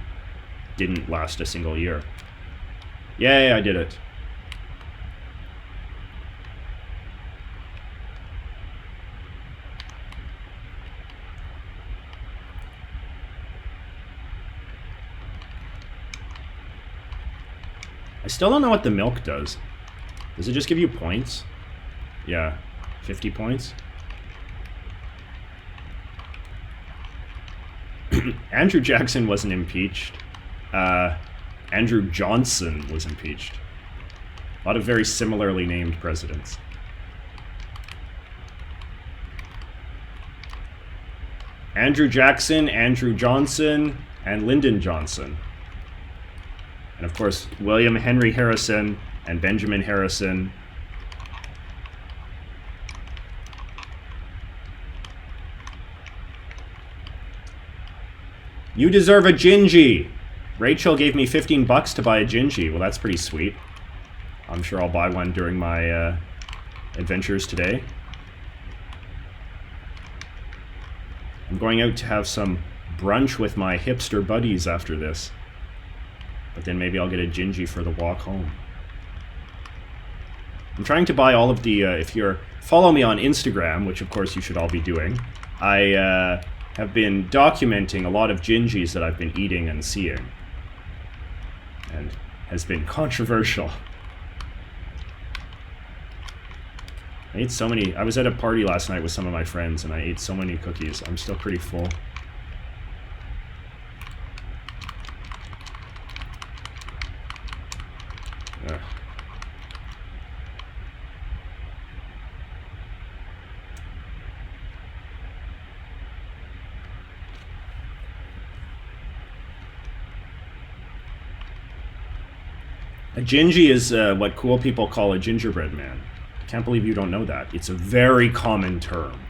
didn't last a single year. Yay, I did it. I still don't know what the milk does. Does it just give you points? Yeah, 50 points. Andrew Jackson wasn't impeached. Andrew Johnson was impeached. A lot of very similarly named presidents. Andrew Jackson, Andrew Johnson, and Lyndon Johnson. And of course, William Henry Harrison and Benjamin Harrison. You deserve a Gingy! Rachel gave me 15 bucks to buy a Gingy. Well, that's pretty sweet. I'm sure I'll buy one during my adventures today. I'm going out to have some brunch with my hipster buddies after this. But then maybe I'll get a Gingy for the walk home. I'm trying to buy all of the, if you're, follow me on Instagram, which of course you should all be doing, I have been documenting a lot of Gingys that I've been eating and seeing. And has been controversial. I ate so many, I was at a party last night with some of my friends and I ate so many cookies. I'm still pretty full. Ugh. A Gingy is what cool people call a gingerbread man. I can't believe you don't know that. It's a very common term.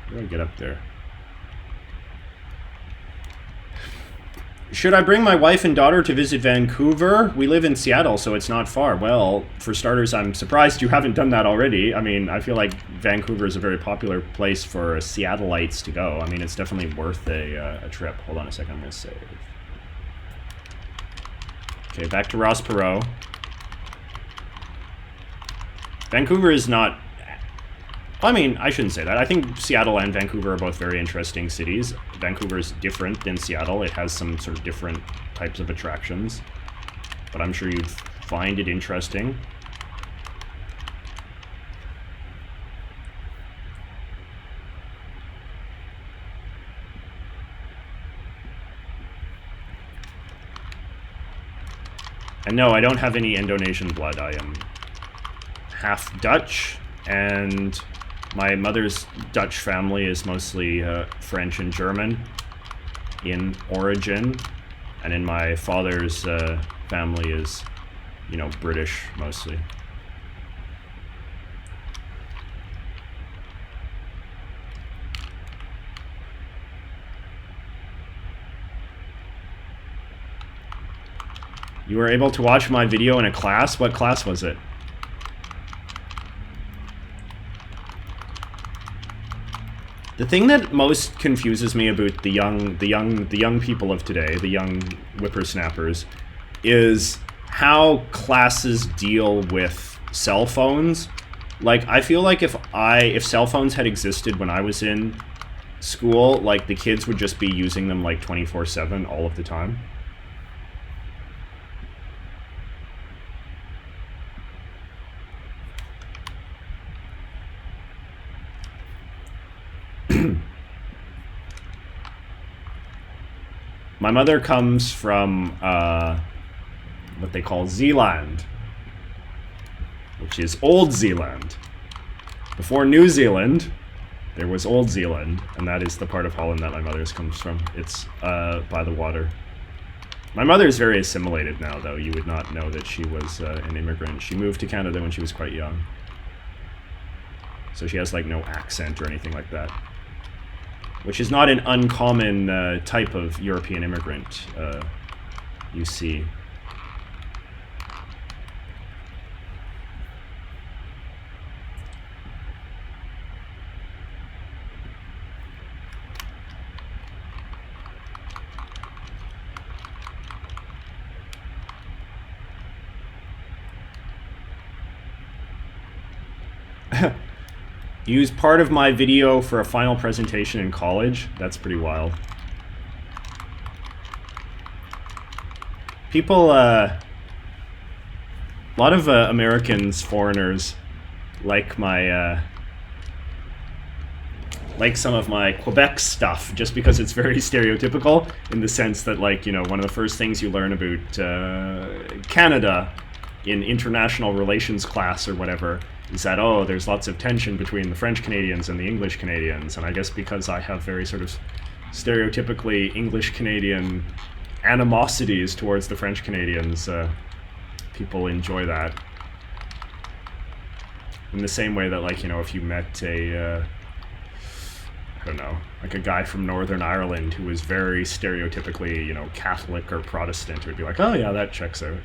How do I get up there? Should I bring my wife and daughter to visit Vancouver? We live in Seattle, so it's not far. Well, for starters, I'm surprised you haven't done that already. I mean, I feel like Vancouver is a very popular place for Seattleites to go. I mean, it's definitely worth a trip. Hold on a second, I'm going to save. Okay, back to Ross Perot. Vancouver is not... I mean, I shouldn't say that. I think Seattle and Vancouver are both very interesting cities. Vancouver is different than Seattle. It has some sort of different types of attractions. But I'm sure you'd find it interesting. And no, I don't have any Indonesian blood. I am half Dutch, and my mother's Dutch family is mostly French and German in origin, and then my father's family is, you know, British mostly. You were able to watch my video in a class? What class was it? The thing that most confuses me about the young people of today, the young whippersnappers, is how classes deal with cell phones. Like, I feel like if cell phones had existed when I was in school, like, the kids would just be using them like 24/7 all of the time. My mother comes from what they call Zeeland, which is Old Zealand. Before New Zealand, there was Old Zealand, and that is the part of Holland that my mother's comes from. It's by the water. My mother is very assimilated now, though. You would not know that she was an immigrant. She moved to Canada when she was quite young. So she has, like, no accent or anything like that. Which is not an uncommon type of European immigrant, you see. Use part of my video for a final presentation in college? That's pretty wild. People, a lot of Americans, foreigners, like my, like some of my Quebec stuff, just because it's very stereotypical, in the sense that, like, you know, one of the first things you learn about Canada in international relations class or whatever is that, oh, there's lots of tension between the French Canadians and the English Canadians, and I guess because I have very sort of stereotypically English Canadian animosities towards the French Canadians, people enjoy that. In the same way that, like, you know, if you met a, I don't know, like a guy from Northern Ireland who was very stereotypically, you know, Catholic or Protestant, it would be like, oh yeah, that checks out.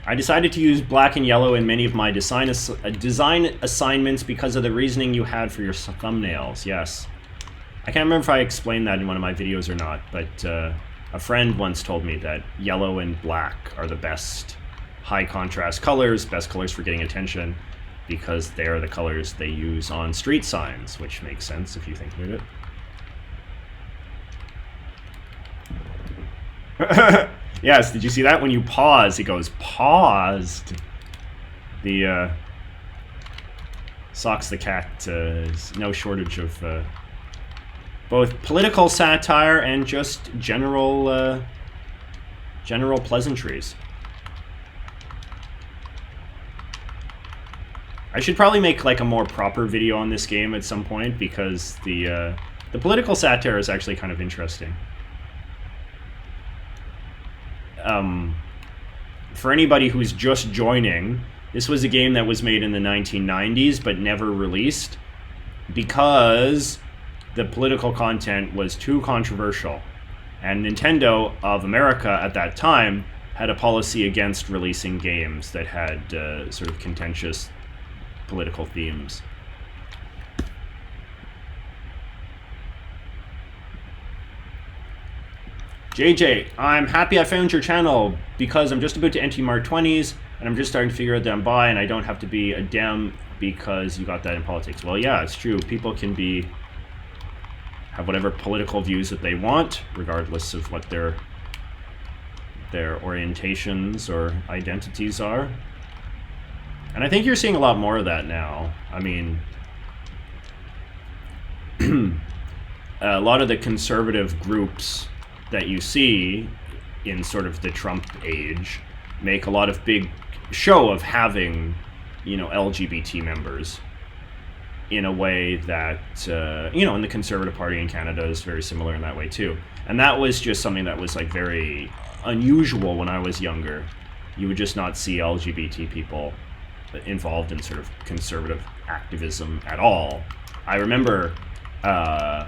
I decided to use black and yellow in many of my design assignments because of the reasoning you had for your thumbnails. Yes. I can't remember if I explained that in one of my videos or not, but a friend once told me that yellow and black are the best high contrast colors, best colors for getting attention, because they are the colors they use on street signs, which makes sense if you think about it. Yes, did you see that? When you pause, it goes, paused. The, Socks the Cat is no shortage of, both political satire and just general, general pleasantries. I should probably make, like, a more proper video on this game at some point, because the political satire is actually kind of interesting. For anybody who's just joining, this was a game that was made in the 1990s but never released because the political content was too controversial. And Nintendo of America at that time had a policy against releasing games that had sort of contentious political themes. JJ, I'm happy I found your channel because I'm just about to enter my 20s and I'm just starting to figure out that I'm bi and I don't have to be a Dem because you got that in politics. Well, yeah, it's true. People can be have whatever political views that they want, regardless of what their orientations or identities are. And I think you're seeing a lot more of that now. I mean, a lot of the conservative groups that you see in sort of the Trump age make a lot of big show of having, LGBT members in a way that, in the Conservative Party in Canada is very similar in that way too. And that was just something that was like very unusual when I was younger. You would just not see LGBT people involved in sort of conservative activism at all. I remember, I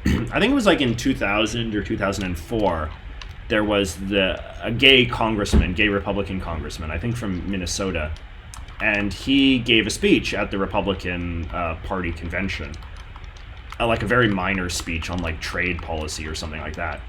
think it was like in 2000 or 2004, there was a gay Republican congressman, I think from Minnesota, and he gave a speech at the Republican Party convention, like a very minor speech on like trade policy or something like that.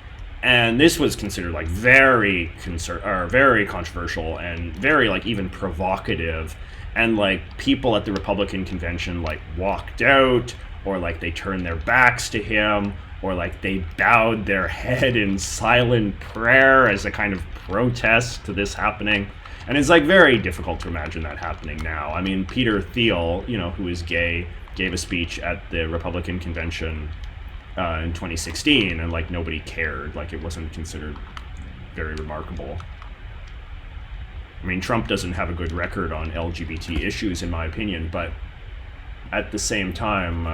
And this was considered like very controversial and very like even provocative. And like people at the Republican convention like walked out, or like they turned their backs to him, or like they bowed their head in silent prayer as a kind of protest to this happening. And it's like very difficult to imagine that happening now. I mean, Peter Thiel, who is gay, gave a speech at the Republican convention in 2016, and like nobody cared. Like it wasn't considered very remarkable. I mean, Trump doesn't have a good record on LGBT issues, in my opinion, but at the same time,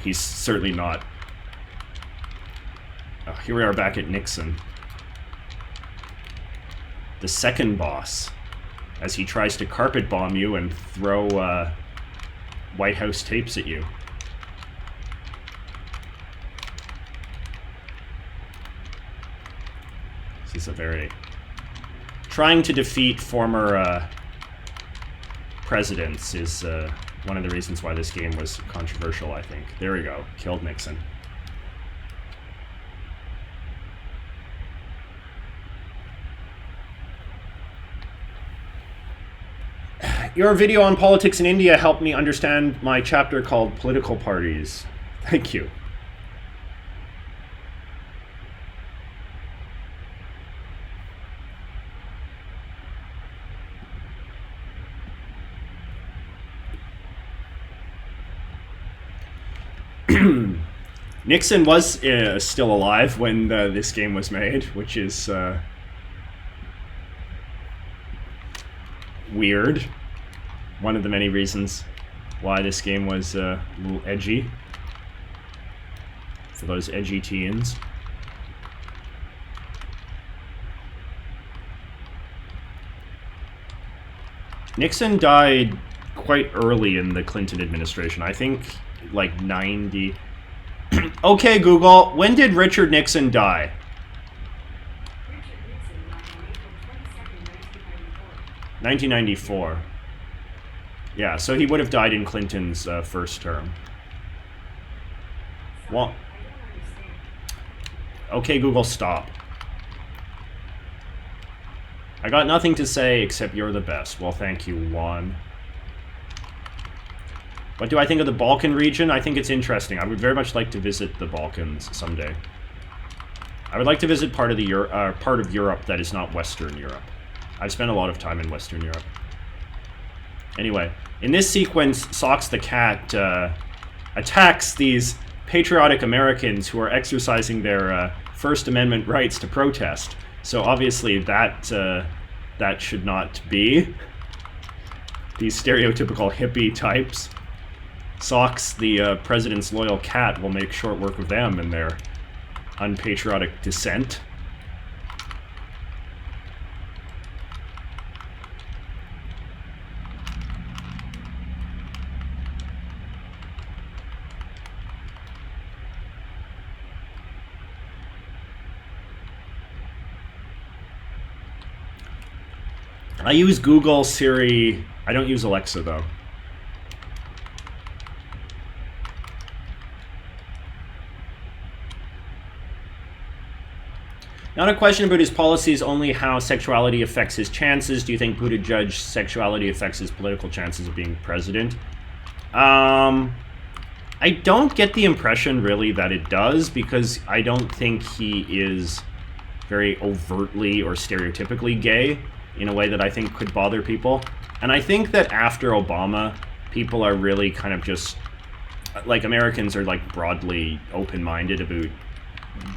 he's certainly not. Here we are back at Nixon, the second boss, as he tries to carpet bomb you and throw White House tapes at you. This is a very... Trying to defeat former presidents is one of the reasons why this game was controversial, I think. There we go. Killed Nixon. Your video on politics in India helped me understand my chapter called Political Parties. Thank you. Nixon was still alive when this game was made, which is weird. One of the many reasons why this game was a little edgy for those edgy teens. Nixon died quite early in the Clinton administration. I think like 90. Okay, Google, when did Richard Nixon die? Richard Nixon died on April 22nd, 1994. 1994. Yeah, so he would have died in Clinton's first term. Well, I don't understand. okay, Google, stop. I got nothing to say except you're the best. Well, thank you, Juan. What do I think of the Balkan region? I think it's interesting. I would very much like to visit the Balkans someday. I would like to visit part of Europe that is not Western Europe. I've spent a lot of time in Western Europe. Anyway, in this sequence, Socks the Cat attacks these patriotic Americans who are exercising their First Amendment rights to protest. So obviously that should not be. These stereotypical hippie types. Socks, the president's loyal cat, will make short work of them and their unpatriotic dissent. I use Google, Siri. I don't use Alexa, though. Not a question about his policies, only how sexuality affects his chances. Do you think Buttigieg's sexuality affects his political chances of being president? I don't get the impression really that it does, because I don't think he is very overtly or stereotypically gay in a way that I think could bother people. And I think that after Obama, people are really kind of just like, Americans are like broadly open-minded about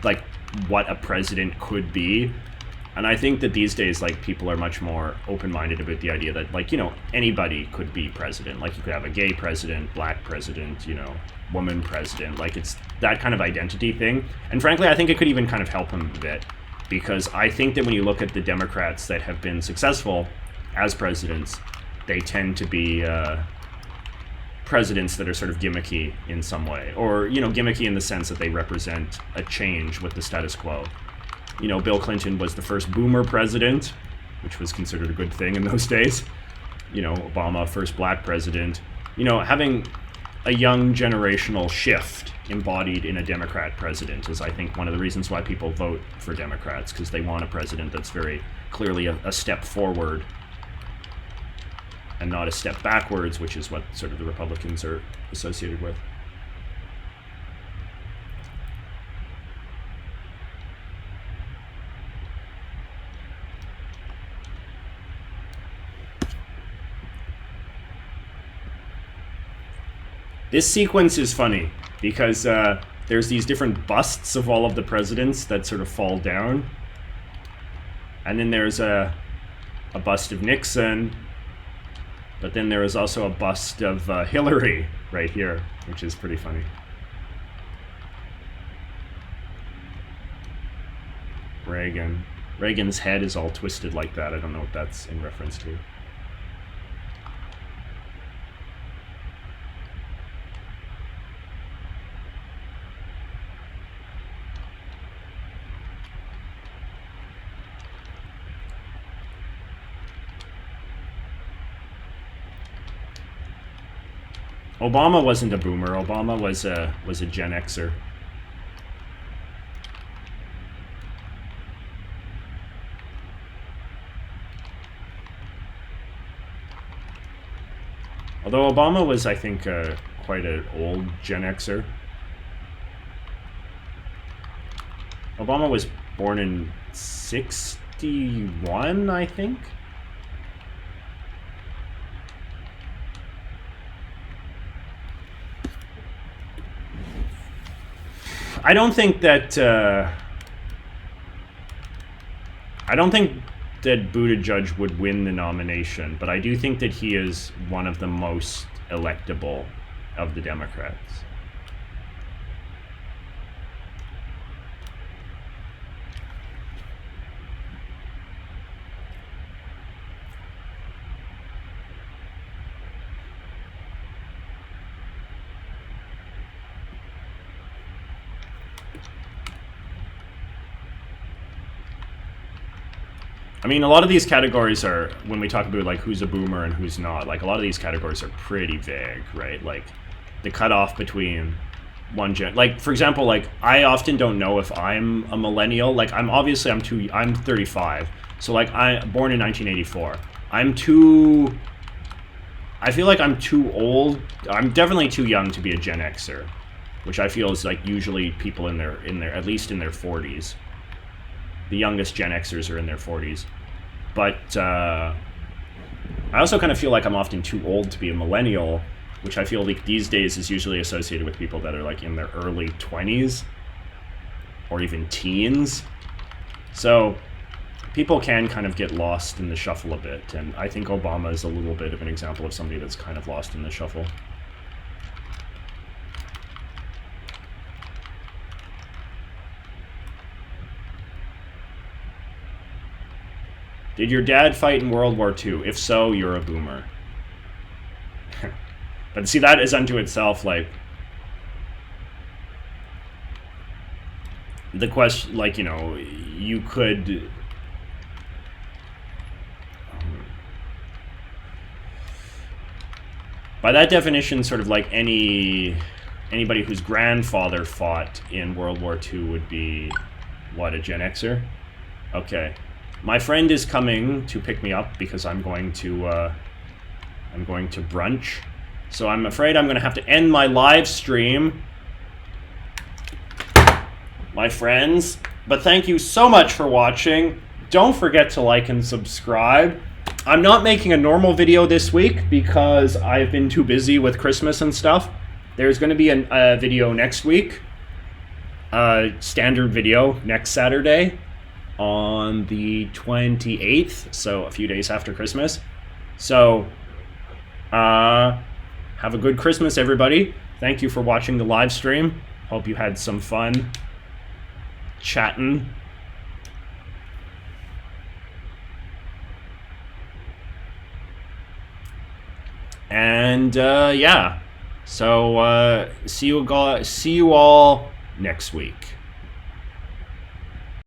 like what a president could be. And I think that these days, like, people are much more open-minded about the idea that, like, you know, anybody could be president. Like, you could have a gay president, black president, you know, woman president. Like, it's that kind of identity thing. And frankly, I think it could even kind of help him a bit, because I think that when you look at the Democrats that have been successful as presidents, they tend to be presidents that are sort of gimmicky in some way. Or, you know, gimmicky in the sense that they represent a change with the status quo. You know, Bill Clinton was the first boomer president, which was considered a good thing in those days. You know, Obama, first black president. You know, having a young generational shift embodied in a Democrat president is, I think, one of the reasons why people vote for Democrats, because they want a president that's very clearly a step forward and not a step backwards, which is what sort of the Republicans are associated with. This sequence is funny because there's these different busts of all of the presidents that sort of fall down. And then there's a bust of Nixon. But then there is also a bust of Hillary right here, which is pretty funny. Reagan. Reagan's head is all twisted like that. I don't know what that's in reference to. Obama wasn't a boomer. Obama was a Gen Xer. Although Obama was, I think, quite an old Gen Xer. Obama was born in 61, I think. I don't think that Buttigieg would win the nomination, but I do think that he is one of the most electable of the Democrats. I mean, a lot of these categories are, when we talk about like who's a boomer and who's not, like a lot of these categories are pretty vague, right? Like the cutoff between one gen, like for example, like I often don't know if I'm a millennial. Like I'm 35, so like I'm born in 1984. I feel like I'm too old. I'm definitely too young to be a Gen Xer, which I feel is like usually people in their at least in their 40s. The youngest Gen Xers are in their 40s. But I also kind of feel like I'm often too old to be a millennial, which I feel like these days is usually associated with people that are like in their early 20s or even teens. So people can kind of get lost in the shuffle a bit, and I think Obama is a little bit of an example of somebody that's kind of lost in the shuffle. Did your dad fight in World War II? If so, you're a boomer. But see, that is unto itself, like, the question, like, you know, you could... By that definition, sort of like anybody whose grandfather fought in World War II would be, what, a Gen Xer? Okay. My friend is coming to pick me up because I'm going to brunch. So I'm afraid I'm going to have to end my live stream, my friends. But thank you so much for watching. Don't forget to like and subscribe. I'm not making a normal video this week because I've been too busy with Christmas and stuff. There's going to be a video next week. Standard video next Saturday on the 28th, so a few days after Christmas. So, have a good Christmas, everybody. Thank you for watching the live stream. Hope you had some fun chatting. And yeah, so see you all next week.